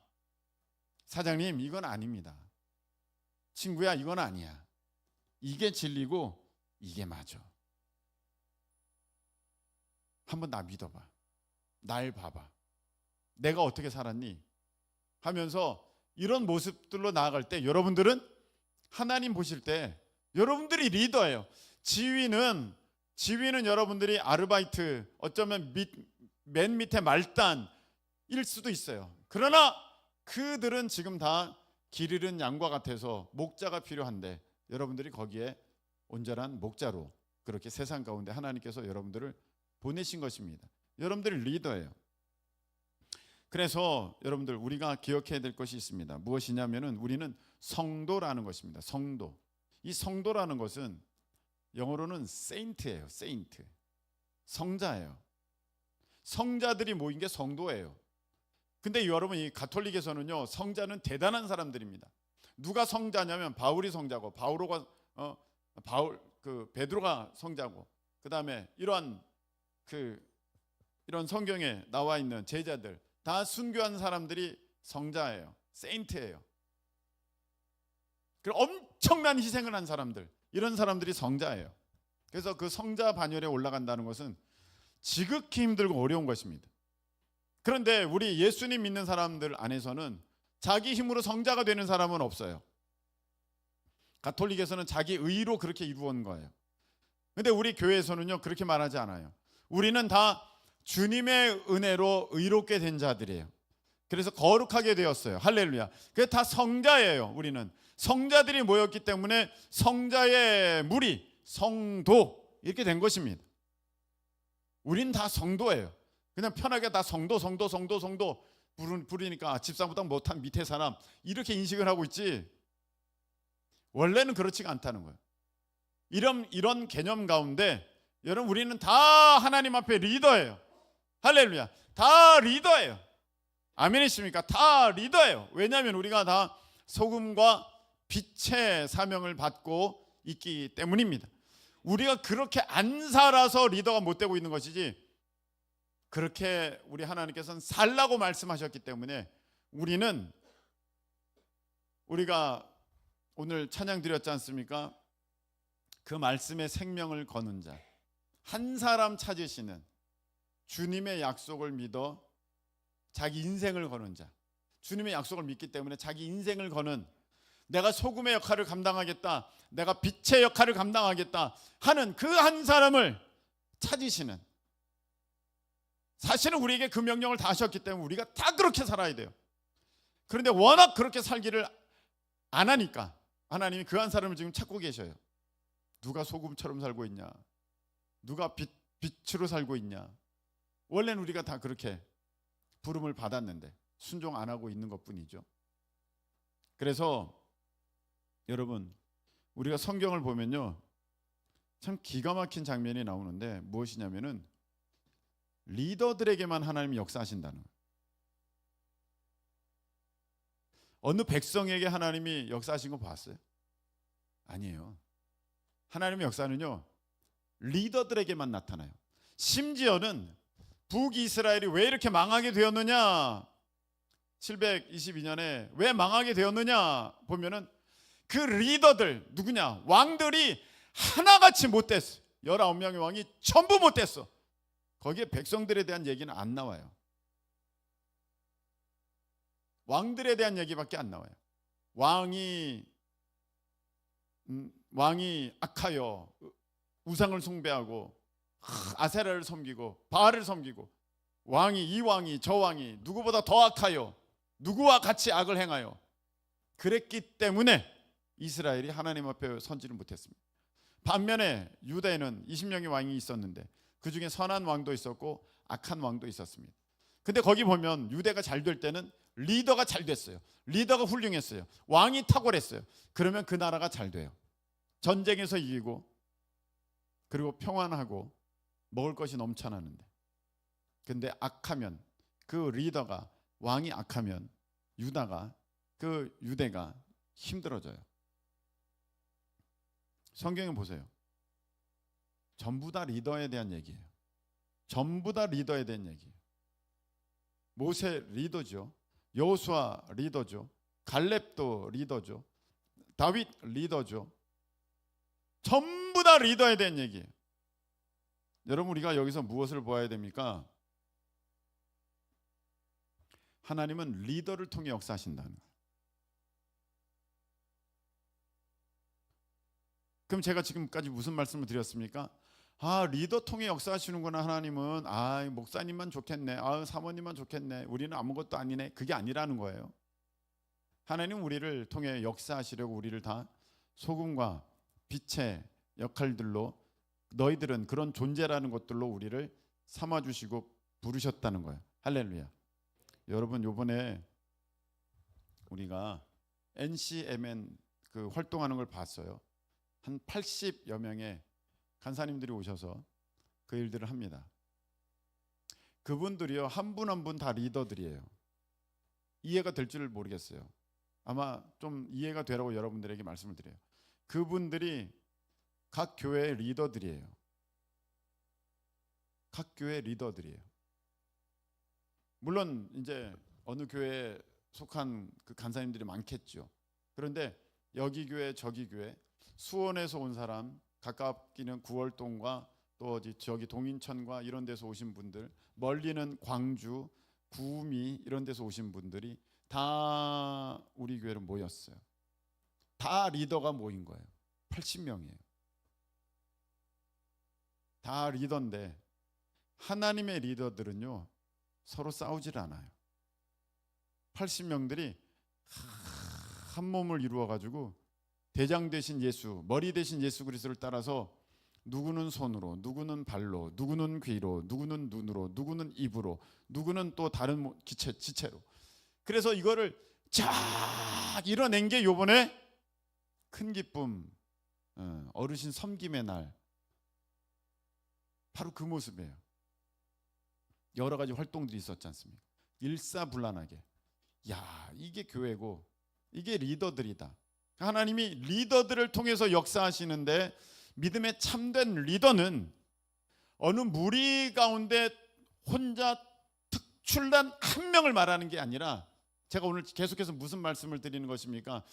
사장님 이건 아닙니다, 친구야 이건 아니야, 이게 진리고 이게 맞아, 한번 나 믿어봐, 날 봐봐, 내가 어떻게 살았니 하면서 이런 모습들로 나아갈 때 여러분들은 하나님 보실 때 여러분들이 리더예요. 지위는 지위는 여러분들이 아르바이트, 어쩌면 맨 밑에 말단일 수도 있어요. 그러나 그들은 지금 다 길 잃은 양과 같아서 목자가 필요한데 여러분들이 거기에 온전한 목자로 그렇게 세상 가운데 하나님께서 여러분들을 보내신 것입니다. 여러분들이 리더예요. 그래서 여러분들 우리가 기억해야 될 것이 있습니다. 무엇이냐면은 우리는 성도라는 것입니다. 성도. 이 성도라는 것은 영어로는 세인트예요. 세인트. 성자예요. 성자들이 모인 게 성도예요. 근데 여러분 이 가톨릭에서는요, 성자는 대단한 사람들입니다. 누가 성자냐면 바울이 성자고, 베드로가 성자고, 그다음에 이런 성경에 나와 있는 제자들 다 순교한 사람들이 성자예요. 세인트예요. 그리고 엄청난 희생을 한 사람들, 이런 사람들이 성자예요. 그래서 그 성자 반열에 올라간다는 것은 지극히 힘들고 어려운 것입니다. 그런데 우리 예수님 믿는 사람들 안에서는 자기 힘으로 성자가 되는 사람은 없어요. 가톨릭에서는 자기 의로 그렇게 이루어온 거예요. 근데 우리 교회에서는요, 그렇게 말하지 않아요. 우리는 다 주님의 은혜로 의롭게 된 자들이에요. 그래서 거룩하게 되었어요. 할렐루야. 그게 다 성자예요. 우리는 성자들이 모였기 때문에 성자의 무리, 성도 이렇게 된 것입니다. 우린 다 성도예요. 그냥 편하게 다 성도 부르니까 집사보다 못한 밑에 사람 이렇게 인식을 하고 있지, 원래는 그렇지가 않다는 거예요. 이런 개념 가운데 여러분 우리는 다 하나님 앞에 리더예요. 할렐루야. 다 리더예요. 아멘이십니까? 다 리더예요. 왜냐하면 우리가 다 소금과 빛의 사명을 받고 있기 때문입니다. 우리가 그렇게 안 살아서 리더가 못 되고 있는 것이지, 그렇게 우리 하나님께서는 살라고 말씀하셨기 때문에 우리가 오늘 찬양 드렸지 않습니까? 그 말씀에 생명을 거는 자, 한 사람 찾으시는, 주님의 약속을 믿어 자기 인생을 거는 자, 주님의 약속을 믿기 때문에 자기 인생을 거는, 내가 소금의 역할을 감당하겠다, 내가 빛의 역할을 감당하겠다 하는 그 한 사람을 찾으시는, 사실은 우리에게 그 명령을 다 하셨기 때문에 우리가 다 그렇게 살아야 돼요. 그런데 워낙 그렇게 살기를 안 하니까 하나님이 그 한 사람을 지금 찾고 계셔요. 누가 소금처럼 살고 있냐, 누가 빛으로 살고 있냐. 원래는 우리가 다 그렇게 부름을 받았는데 순종 안 하고 있는 것뿐이죠. 그래서 여러분 우리가 성경을 보면요, 참 기가 막힌 장면이 나오는데 무엇이냐면은 리더들에게만 하나님이 역사하신다는 거예요. 어느 백성에게 하나님이 역사하신 거 봤어요? 아니에요. 하나님의 역사는요, 리더들에게만 나타나요. 심지어는 북이스라엘이 왜 이렇게 망하게 되었느냐, 722년에 왜 망하게 되었느냐 보면은 그 리더들 누구냐, 왕들이 하나같이 못됐어. 19명의 왕이 전부 못됐어. 거기에 백성들에 대한 얘기는 안 나와요. 왕들에 대한 얘기밖에 안 나와요. 왕이 악하여 우상을 숭배하고 아세라를 섬기고 바알을 섬기고, 이 왕이 저 왕이 누구보다 더 악하여 누구와 같이 악을 행하여, 그랬기 때문에 이스라엘이 하나님 앞에 선지를 못했습니다. 반면에 유다에는 20명의 왕이 있었는데 그 중에 선한 왕도 있었고 악한 왕도 있었습니다. 근데 거기 보면 유대가 잘 될 때는 리더가 잘 됐어요. 리더가 훌륭했어요. 왕이 탁월했어요. 그러면 그 나라가 잘 돼요. 전쟁에서 이기고, 그리고 평안하고 먹을 것이 넘쳐나는데, 근데 악하면, 그 리더가, 왕이 악하면 유대가 힘들어져요. 성경에 보세요. 전부 다 리더에 대한 얘기예요. 전부 다 리더에 대한 얘기예요. 모세 리더죠. 여호수아 리더죠. 갈렙도 리더죠. 다윗 리더죠. 전부 다 리더에 대한 얘기예요. 여러분 우리가 여기서 무엇을 보아야 됩니까? 하나님은 리더를 통해 역사하신다는 거예요. 그럼 제가 지금까지 무슨 말씀을 드렸습니까? 리더 통해 역사하시는구나 하나님은. 목사님만 좋겠네. 사모님만 좋겠네. 우리는 아무것도 아니네. 그게 아니라는 거예요. 하나님은 우리를 통해 역사하시려고 우리를 다 소금과 빛의 역할들로, 너희들은 그런 존재라는 것들로 우리를 삼아주시고 부르셨다는 거예요. 할렐루야. 여러분, 요번에 우리가 NCMN 그 활동하는 걸 봤어요. 한 80여 명의 간사님들이 오셔서 그 일들을 합니다. 그분들이요, 한 분 한 분 다 리더들이에요. 이해가 될 줄 모르겠어요. 아마 좀 이해가 되라고 여러분들에게 말씀을 드려요. 그분들이 각 교회의 리더들이에요. 각 교회 리더들이에요. 물론 이제 어느 교회에 속한 그 간사님들이 많겠죠. 그런데 여기 교회 저기 교회, 수원에서 온 사람, 가깝기는 구월동과 또 저기 동인천과 이런 데서 오신 분들, 멀리는 광주, 구미 이런 데서 오신 분들이 다 우리 교회로 모였어요. 다 리더가 모인 거예요. 80명이에요. 다 리더인데 하나님의 리더들은요, 서로 싸우질 않아요. 80명들이 한 몸을 이루어 가지고 대장 되신 예수, 머리 되신 예수 그리스도를 따라서 누구는 손으로, 누구는 발로, 누구는 귀로, 누구는 눈으로, 누구는 입으로, 누구는 또 다른 지체로. 그래서 이거를 쫙 이뤄낸 게 요번에 큰 기쁨, 어르신 섬김의 날, 바로 그 모습이에요. 여러 가지 활동들이 있었지 않습니까? 일사불란하게. 이게 교회고 이게 리더들이다. 하나님이 리더들을 통해서 역사하시는데, 믿음의 참된 리더는 어느 무리 가운데 혼자 특출난 한 명을 말하는 게 아니라, 제가 오늘 계속해서 무슨 말씀을 드리는 것입니까?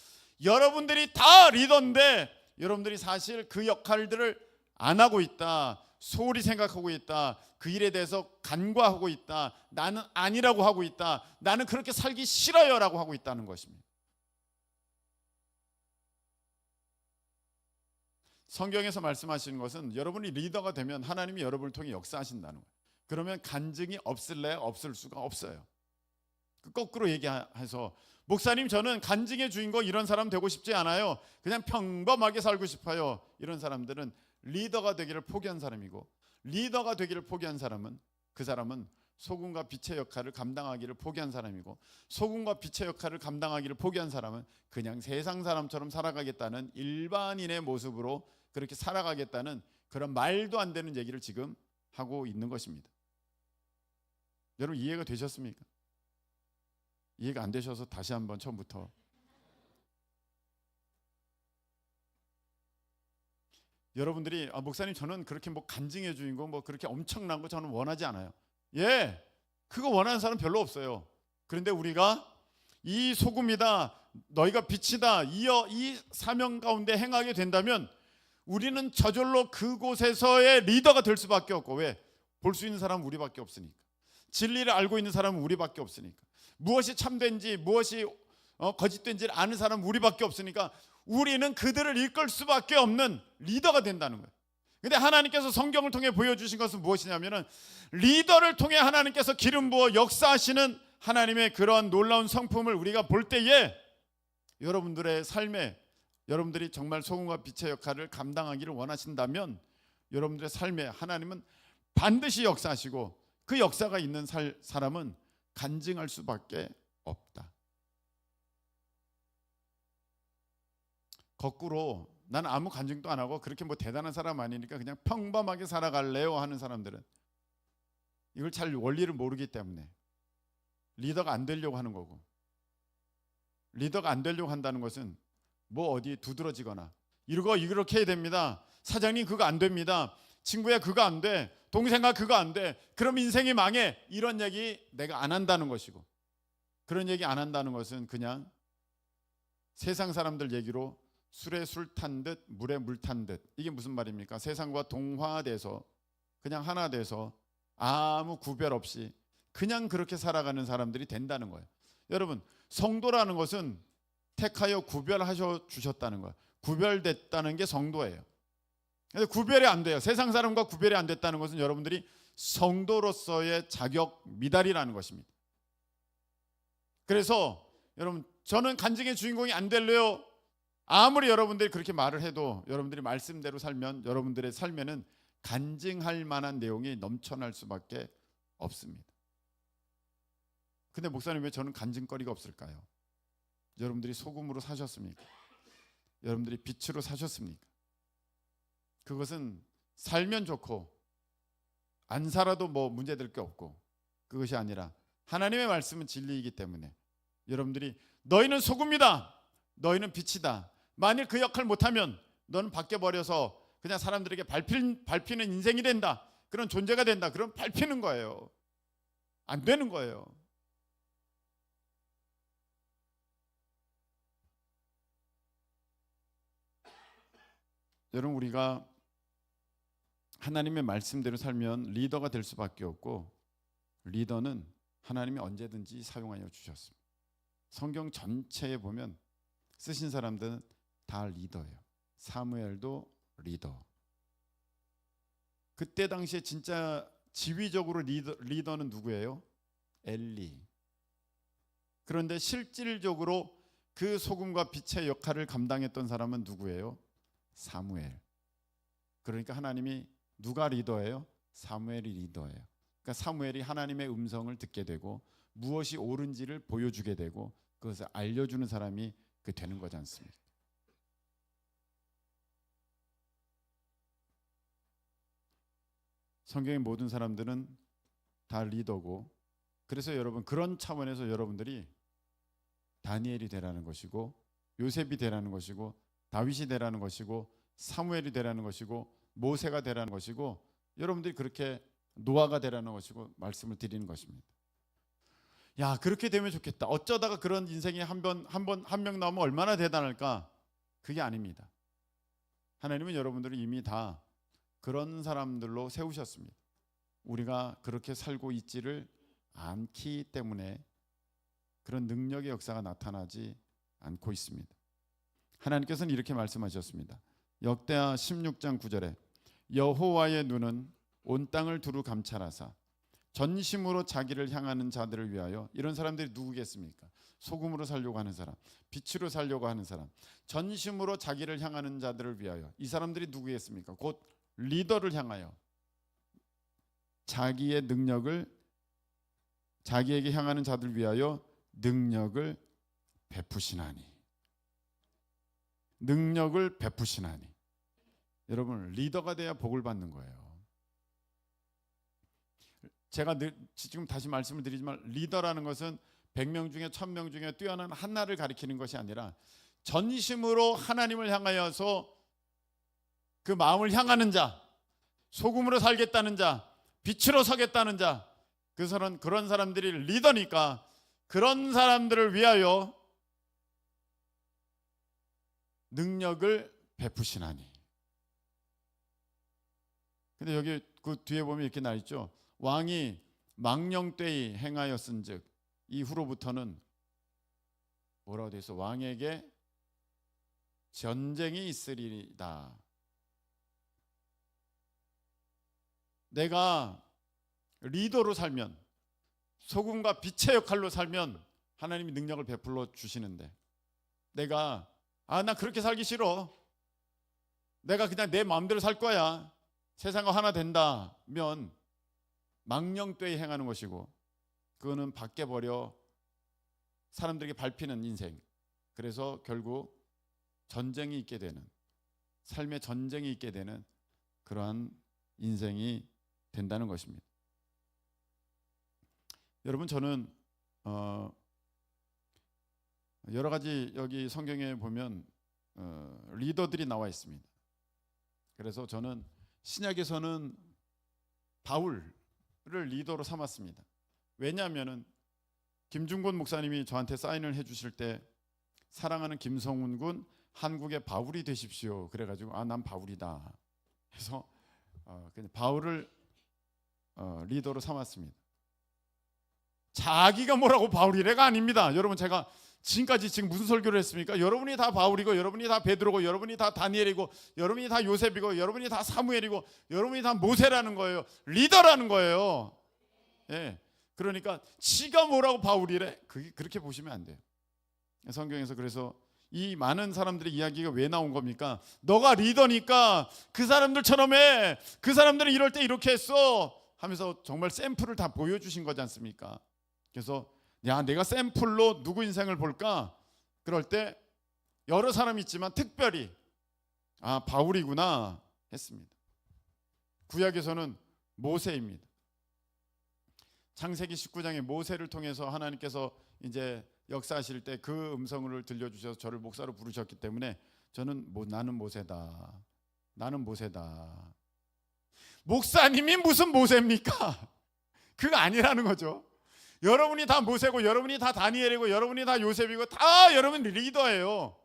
여러분들이 다 리더인데 여러분들이 사실 그 역할들을 안 하고 있다, 소홀히 생각하고 있다, 그 일에 대해서 간과하고 있다, 나는 아니라고 하고 있다, 나는 그렇게 살기 싫어요 라고 하고 있다는 것입니다. 성경에서 말씀하시는 것은 여러분이 리더가 되면 하나님이 여러분을 통해 역사하신다는 거예요. 그러면 간증이 없을래? 없을 수가 없어요. 거꾸로 얘기해서, 목사님 저는 간증의 주인공 이런 사람 되고 싶지 않아요, 그냥 평범하게 살고 싶어요, 이런 사람들은 리더가 되기를 포기한 사람이고, 리더가 되기를 포기한 사람은, 그 사람은 소금과 빛의 역할을 감당하기를 포기한 사람이고, 소금과 빛의 역할을 감당하기를 포기한 사람은 그냥 세상 사람처럼 살아가겠다는 일반인의 모습으로 그렇게 살아가겠다는 그런 말도 안 되는 얘기를 지금 하고 있는 것입니다. 여러분, 이해가 되셨습니까? 이해가 안 되셔서 다시 한번 처음부터. 여러분들이 목사님 저는 그렇게 간증의 주인공 그렇게 엄청난 거 저는 원하지 않아요. 그거 원하는 사람 별로 없어요. 그런데 우리가 이 소금이다, 너희가 빛이다, 이 사명 가운데 행하게 된다면 우리는 저절로 그곳에서의 리더가 될 수밖에 없고, 왜? 볼 수 있는 사람은 우리밖에 없으니까. 진리를 알고 있는 사람은 우리밖에 없으니까. 무엇이 참된지 무엇이 거짓된지를 아는 사람은 우리밖에 없으니까 우리는 그들을 이끌 수밖에 없는 리더가 된다는 거예요. 근데 하나님께서 성경을 통해 보여주신 것은 무엇이냐면은, 리더를 통해 하나님께서 기름 부어 역사하시는 하나님의 그러한 놀라운 성품을 우리가 볼 때에, 여러분들의 삶에, 여러분들이 정말 소금과 빛의 역할을 감당하기를 원하신다면, 여러분들의 삶에 하나님은 반드시 역사하시고, 그 역사가 있는 사람은 간증할 수밖에 없다. 거꾸로 나는 아무 간증도 안 하고 그렇게 대단한 사람 아니니까 그냥 평범하게 살아갈래요 하는 사람들은 이걸 잘 원리를 모르기 때문에 리더가 안 되려고 하는 거고, 리더가 안 되려고 한다는 것은 어디 두드러지거나 이렇게 해야 됩니다, 사장님 그거 안 됩니다, 친구야 그거 안 돼, 동생아 그거 안 돼, 그럼 인생이 망해, 이런 얘기 내가 안 한다는 것이고, 그런 얘기 안 한다는 것은 그냥 세상 사람들 얘기로 술에 술 탄 듯 물에 물 탄 듯, 이게 무슨 말입니까? 세상과 동화돼서 그냥 하나 돼서 아무 구별 없이 그냥 그렇게 살아가는 사람들이 된다는 거예요. 여러분, 성도라는 것은 택하여 구별하셔 주셨다는 거예요. 구별됐다는 게 성도예요. 근데 구별이 안 돼요. 세상 사람과 구별이 안 됐다는 것은 여러분들이 성도로서의 자격 미달이라는 것입니다. 그래서 여러분, 저는 간증의 주인공이 안 될래요. 아무리 여러분들이 그렇게 말을 해도 여러분들이 말씀대로 살면 여러분들의 삶에는 간증할 만한 내용이 넘쳐날 수밖에 없습니다. 근데 목사님, 왜 저는 간증거리가 없을까요? 여러분들이 소금으로 사셨습니까? 여러분들이 빛으로 사셨습니까? 그것은 살면 좋고 안 살아도 뭐 문제될 게 없고, 그것이 아니라 하나님의 말씀은 진리이기 때문에 여러분들이 너희는 소금이다, 너희는 빛이다, 만일 그 역할 못하면 너는 밖에 버려서 그냥 사람들에게 밟히는 인생이 된다, 그런 존재가 된다, 그럼 밟히는 거예요. 안 되는 거예요. 여러분, 우리가 하나님의 말씀대로 살면 리더가 될 수밖에 없고, 리더는 하나님이 언제든지 사용하여 주셨습니다. 성경 전체에 보면 쓰신 사람들은 다 리더예요. 사무엘도 리더. 그때 당시에 진짜 지휘적으로 리더는 누구예요? 엘리. 그런데 실질적으로 그 소금과 빛의 역할을 감당했던 사람은 누구예요? 사무엘. 그러니까 하나님이 누가 리더예요? 사무엘이 리더예요. 그러니까 사무엘이 하나님의 음성을 듣게 되고 무엇이 옳은지를 보여주게 되고 그것을 알려주는 사람이 되는 거지 않습니까? 성경의 모든 사람들은 다 리더고, 그래서 여러분, 그런 차원에서 여러분들이 다니엘이 되라는 것이고, 요셉이 되라는 것이고, 다윗이 되라는 것이고, 사무엘이 되라는 것이고, 모세가 되라는 것이고, 여러분들이 그렇게 노아가 되라는 것이고 말씀을 드리는 것입니다. 야, 그렇게 되면 좋겠다. 어쩌다가 그런 인생이 한 명 나오면 얼마나 대단할까? 그게 아닙니다. 하나님은 여러분들을 이미 다 그런 사람들로 세우셨습니다. 우리가 그렇게 살고 있지를 않기 때문에 그런 능력의 역사가 나타나지 않고 있습니다. 하나님께서는 이렇게 말씀하셨습니다. 역대하 16장 9절에 여호와의 눈은 온 땅을 두루 감찰하사 전심으로 자기를 향하는 자들을 위하여, 이런 사람들이 누구겠습니까? 소금으로 살려고 하는 사람, 빛으로 살려고 하는 사람, 전심으로 자기를 향하는 자들을 위하여, 이 사람들이 누구겠습니까? 곧 리더를 향하여 자기의 능력을, 자기에게 향하는 자들을 위하여 능력을 베푸시나니. 능력을 베푸시나니. 여러분, 리더가 돼야 복을 받는 거예요. 제가 지금 다시 말씀을 드리지만, 리더라는 것은 100명 중에 1000명 중에 뛰어난 하나를 가리키는 것이 아니라 전심으로 하나님을 향하여서 그 마음을 향하는 자, 소금으로 살겠다는 자, 빛으로 서겠다는 자, 그런 사람들이 리더니까 그런 사람들을 위하여 능력을 베푸시나니. 근데 여기 그 뒤에 보면 이렇게 나 있죠. 왕이 망령되이 행하였은즉 이후로부터는 뭐라고 되어 있어? 왕에게 전쟁이 있으리다. 내가 리더로 살면, 소금과 빛의 역할로 살면 하나님이 능력을 베풀어 주시는데, 내가 나 그렇게 살기 싫어, 내가 그냥 내 마음대로 살 거야, 세상과 하나 된다면 망령되이 행하는 것이고, 그거는 밖에 버려 사람들에게 밟히는 인생. 그래서 결국 전쟁이 있게 되는, 삶의 전쟁이 있게 되는 그러한 인생이 된다는 것입니다. 여러분, 저는 여러 가지 여기 성경에 보면 리더들이 나와 있습니다. 그래서 저는 신약에서는 바울을 리더로 삼았습니다. 왜냐하면 김중곤 목사님이 저한테 사인을 해주실 때 사랑하는 김성훈 군 한국의 바울이 되십시오. 그래가지고 난 바울이다 해서 바울을 리더로 삼았습니다. 자기가 뭐라고 바울이래가 아닙니다. 여러분, 제가 지금까지 지금 무슨 설교를 했습니까? 여러분이 다 바울이고, 여러분이 다 베드로고, 여러분이 다 다니엘이고, 여러분이 다 요셉이고, 여러분이 다 사무엘이고, 여러분이 다 모세라는 거예요. 리더라는 거예요. 예. 그러니까 지가 뭐라고 바울이래? 그렇게 보시면 안 돼요. 성경에서 그래서 이 많은 사람들의 이야기가 왜 나온 겁니까? 너가 리더니까 그 사람들처럼 해. 그 사람들은 이럴 때 이렇게 했어. 하면서 정말 샘플을 다 보여주신 거지 않습니까? 그래서 야, 내가 샘플로 누구 인생을 볼까? 그럴 때 여러 사람이 있지만 특별히 바울이구나 했습니다. 구약에서는 모세입니다. 창세기 19장에 모세를 통해서 하나님께서 이제 역사하실 때 그 음성을 들려주셔서 저를 목사로 부르셨기 때문에 저는 나는 모세다. 나는 모세다. 목사님이 무슨 모세입니까? 그거 아니라는 거죠. 여러분이 다 모세고, 여러분이 다 다니엘이고, 여러분이 다 요셉이고, 다 여러분 리더예요.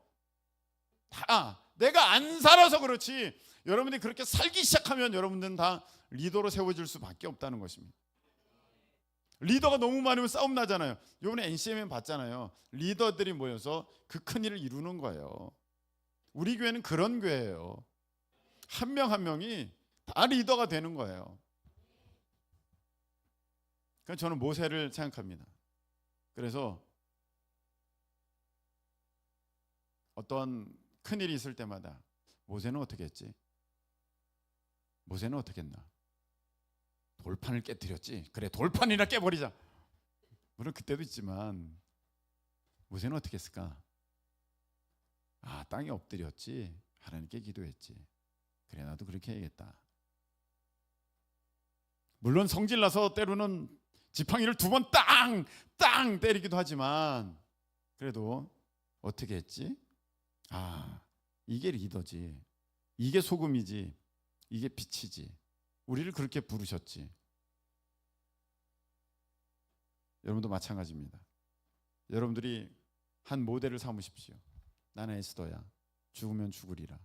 다 내가 안 살아서 그렇지, 여러분이 그렇게 살기 시작하면 여러분들은 다 리더로 세워질 수밖에 없다는 것입니다. 리더가 너무 많으면 싸움 나잖아요. 이번에 NCMM 봤잖아요. 리더들이 모여서 그 큰일을 이루는 거예요. 우리 교회는 그런 교회예요. 한 명 한 명이 다 리더가 되는 거예요. 그래서 저는 모세를 생각합니다. 그래서 어떤 큰일이 있을 때마다 모세는 어떻게 했지? 모세는 어떻게 했나? 돌판을 깨뜨렸지. 그래, 돌판이나 깨버리자. 물론 그때도 있지만 모세는 어떻게 했을까? 땅에 엎드렸지. 하나님께 기도했지. 그래, 나도 그렇게 해야겠다. 물론 성질나서 때로는 지팡이를 2번 땅 때리기도 하지만 그래도 어떻게 했지? 이게 리더지. 이게 소금이지. 이게 빛이지. 우리를 그렇게 부르셨지. 여러분도 마찬가지입니다. 여러분들이 한 모델을 삼으십시오. 나는 에스더야. 죽으면 죽으리라.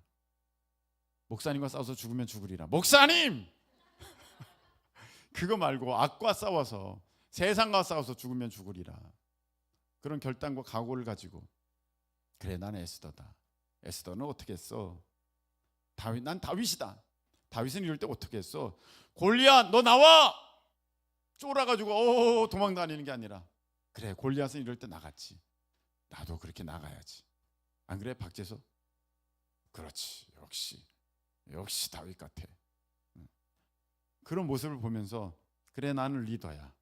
목사님과 싸워서 죽으면 죽으리라. 목사님! 그거 말고 악과 싸워서, 세상과 싸워서 죽으면 죽으리라. 그런 결단과 각오를 가지고, 그래, 나는 에스더다. 에스더는 어떻게 했어? 난 다윗이다. 다윗은 이럴 때 어떻게 했어? 골리앗, 너 나와! 쫄아가지고 도망 다니는 게 아니라, 그래, 골리앗은 이럴 때 나갔지. 나도 그렇게 나가야지. 안 그래, 박재석? 그렇지, 역시 다윗 같아. 그런 모습을 보면서 그래, 나는 리더야.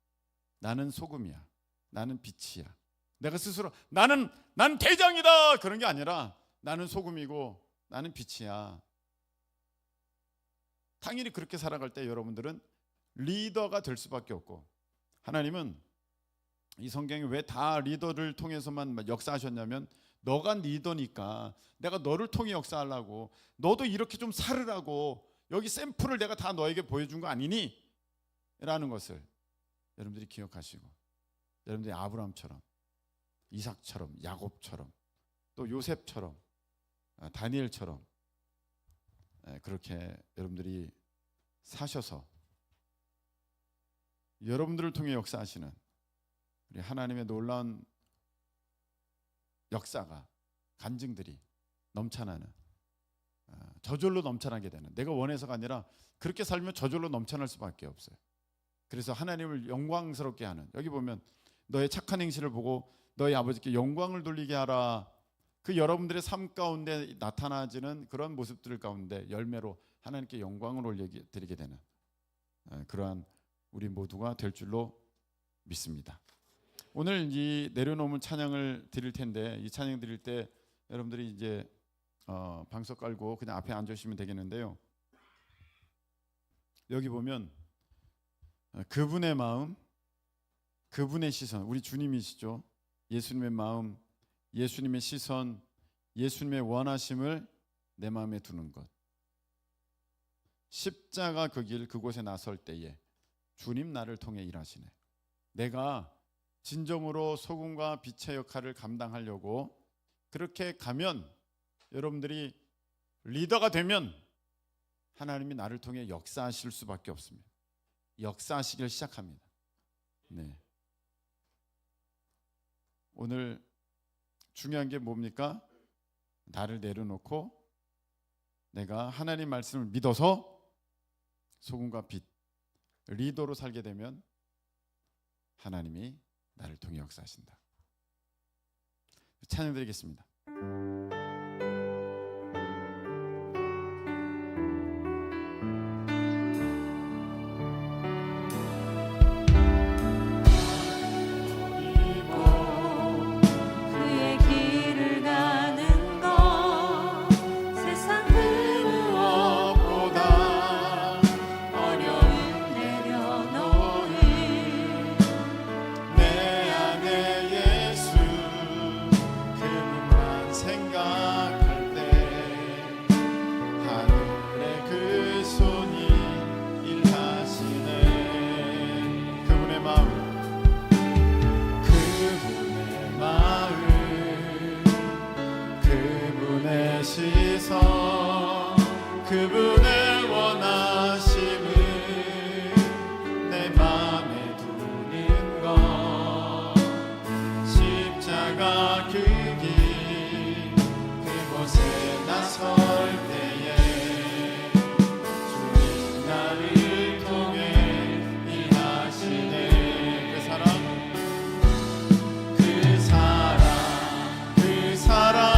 나는 소금이야. 나는 빛이야. 내가 스스로 난 대장이다 그런 게 아니라 나는 소금이고 나는 빛이야. 당연히 그렇게 살아갈 때 여러분들은 리더가 될 수밖에 없고, 하나님은 이 성경에 왜 다 리더를 통해서만 역사하셨냐면, 너가 리더니까 내가 너를 통해 역사하려고, 너도 이렇게 좀 살으라고 여기 샘플을 내가 다 너에게 보여준 거 아니니? 라는 것을 여러분들이 기억하시고, 여러분들이 아브라함처럼, 이삭처럼, 야곱처럼, 또 요셉처럼, 다니엘처럼 그렇게 여러분들이 사셔서 여러분들을 통해 역사하시는 우리 하나님의 놀라운 역사가, 간증들이 넘쳐나는, 저절로 넘쳐나게 되는, 내가 원해서가 아니라 그렇게 살면 저절로 넘쳐날 수밖에 없어요. 그래서 하나님을 영광스럽게 하는, 여기 보면 너의 착한 행실을 보고 너희 아버지께 영광을 돌리게 하라. 그 여러분들의 삶 가운데 나타나지는 그런 모습들 가운데 열매로 하나님께 영광을 올려드리게 되는 그러한 우리 모두가 될 줄로 믿습니다. 오늘 이 내려놓은 찬양을 드릴 텐데, 이 찬양 드릴 때 여러분들이 이제 방석 깔고 그냥 앞에 앉으시면 되겠는데요. 여기 보면 그분의 마음, 그분의 시선, 우리 주님이시죠. 예수님의 마음, 예수님의 시선, 예수님의 원하심을 내 마음에 두는 것. 십자가 그 길, 그곳에 나설 때에 주님 나를 통해 일하시네. 내가 진정으로 소금과 빛의 역할을 감당하려고 그렇게 가면, 여러분들이 리더가 되면 하나님이 나를 통해 역사하실 수밖에 없습니다. 역사하시기를 시작합니다. 네. 오늘 중요한 게 뭡니까? 나를 내려놓고 내가 하나님 말씀을 믿어서 소금과 빛 리더로 살게 되면 하나님이 나를 통해 역사하신다. 찬양드리겠습니다. 그분의 원하심을 내 맘에 두는 것 십자가 그 길 그곳에 나설 때에 주님 나를 통해 일하시네. 그 사랑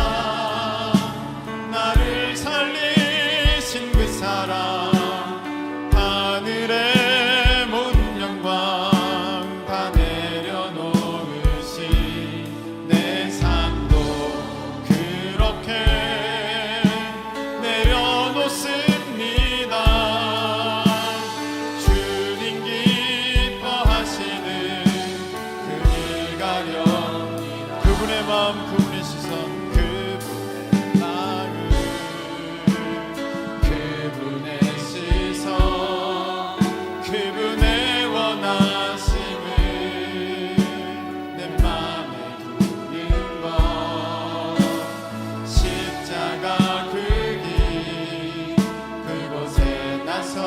나를 살리신 그 사랑 하늘의 모든 영광 다 내려놓으신 내 삶도 그렇게 내려놓습니다. 주님 기뻐하시는 그 길 가렵니다. 그분의 마음 그분의 시선 그분의 원하심을 내 맘에 두는 것 십자가 그 길 그곳에 나설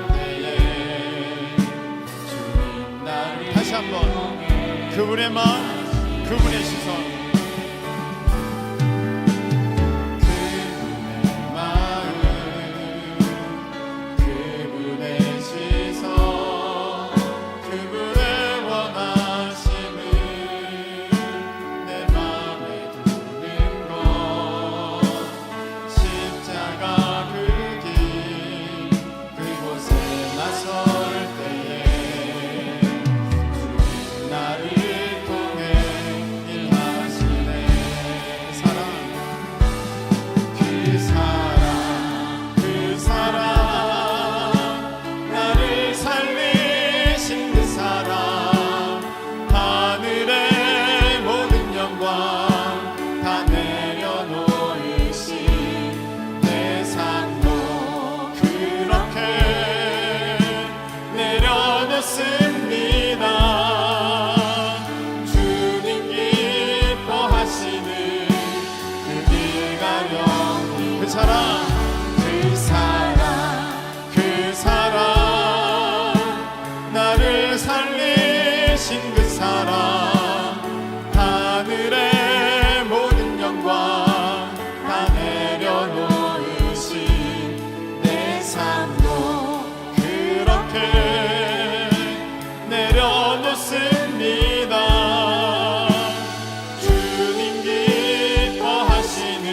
때에 주님 나를 다시 한번 그분의 마음 그분의 시선 그 사랑 나를 살리신 그 사랑 하늘의 모든 영광 다 내려놓으신 내 삶도 그렇게 내려놓습니다. 주님 기뻐하시는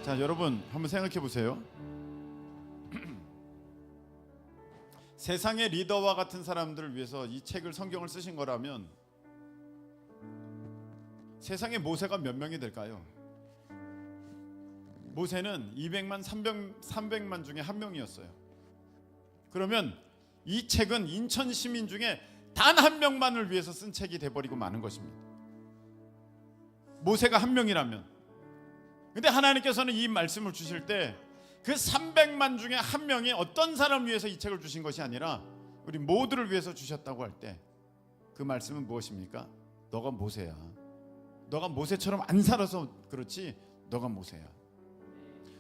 자, 여러분 한번 생각해 보세요. 세상의 리더와 같은 사람들을 위해서 이 책을 성경을 쓰신 거라면 세상에 모세가 몇 명이 될까요? 모세는 200만 300만 중에 한 명이었어요. 그러면 이 책은 인천 시민 중에 단 한 명만을 위해서 쓴 책이 돼버리고 마는 것입니다. 모세가 한 명이라면. 근데 하나님께서는 이 말씀을 주실 때 그 300만 중에 한 명이 어떤 사람을 위해서 이 책을 주신 것이 아니라 우리 모두를 위해서 주셨다고 할 때 그 말씀은 무엇입니까? 너가 모세야. 너가 모세처럼 안 살아서 그렇지 너가 모세야.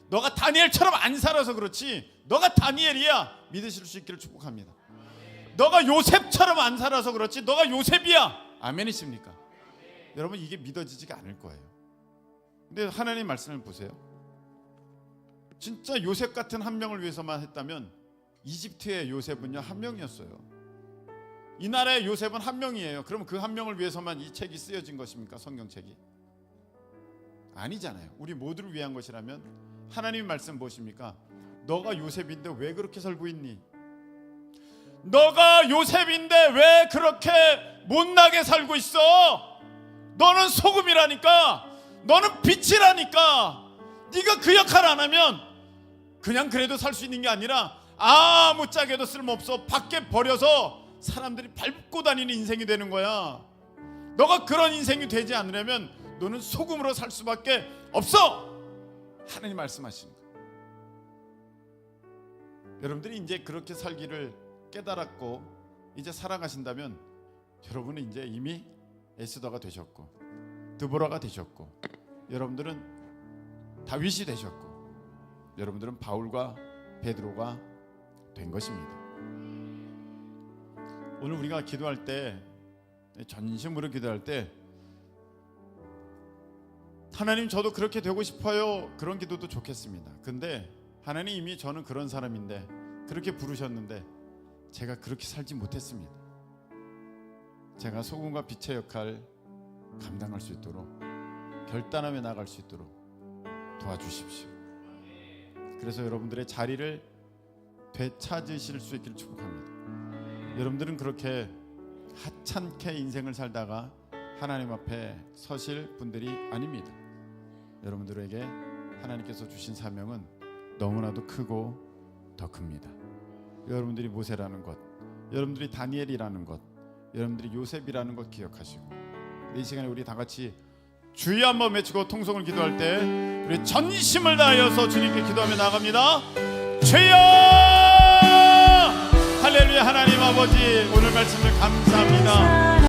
너가 다니엘처럼 안 살아서 그렇지 너가 다니엘이야. 믿으실 수 있기를 축복합니다. 너가 요셉처럼 안 살아서 그렇지 너가 요셉이야. 아멘이십니까? 여러분 이게 믿어지지가 않을 거예요. 근데 하나님 말씀을 보세요. 진짜 요셉 같은 한 명을 위해서만 했다면 이집트의 요셉은요 한 명이었어요. 이 나라의 요셉은 한 명이에요. 그럼 그 한 명을 위해서만 이 책이 쓰여진 것입니까? 성경책이? 아니잖아요. 우리 모두를 위한 것이라면 하나님의 말씀 무엇입니까? 너가 요셉인데 왜 그렇게 살고 있니? 너가 요셉인데 왜 그렇게 못나게 살고 있어? 너는 소금이라니까. 너는 빛이라니까. 네가 그 역할 안 하면 그냥 그래도 살 수 있는 게 아니라 아무짝에도 쓸모없어 밖에 버려서 사람들이 밟고 다니는 인생이 되는 거야. 너가 그런 인생이 되지 않으려면 너는 소금으로 살 수밖에 없어. 하나님 말씀하시는 거예요. 여러분들이 이제 그렇게 살기를 깨달았고 이제 살아가신다면 여러분은 이제 이미 에스더가 되셨고 드보라가 되셨고 여러분들은 다윗이 되셨고 여러분들은 바울과 베드로가 된 것입니다. 오늘 우리가 기도할 때 전심으로 기도할 때 하나님 저도 그렇게 되고 싶어요. 그런 기도도 좋겠습니다. 근데 하나님 이미 저는 그런 사람인데 그렇게 부르셨는데 제가 그렇게 살지 못했습니다. 제가 소금과 빛의 역할 감당할 수 있도록 결단하며 나갈 수 있도록 도와주십시오. 그래서 여러분들의 자리를 되찾으실 수 있기를 축복합니다. 여러분들은 그렇게 하찮게 인생을 살다가 하나님 앞에 서실 분들이 아닙니다. 여러분들에게 하나님께서 주신 사명은 너무나도 크고 더 큽니다. 여러분들이 모세라는 것, 여러분들이 다니엘이라는 것, 여러분들이 요셉이라는 것 기억하시고 이 시간에 우리 다 같이 주여 한번 외치고 통성을 기도할 때 우리 전심을 다하여서 주님께 기도하며 나갑니다. 주여! 할렐루야. 하나님 아버지 오늘 말씀을 감사합니다.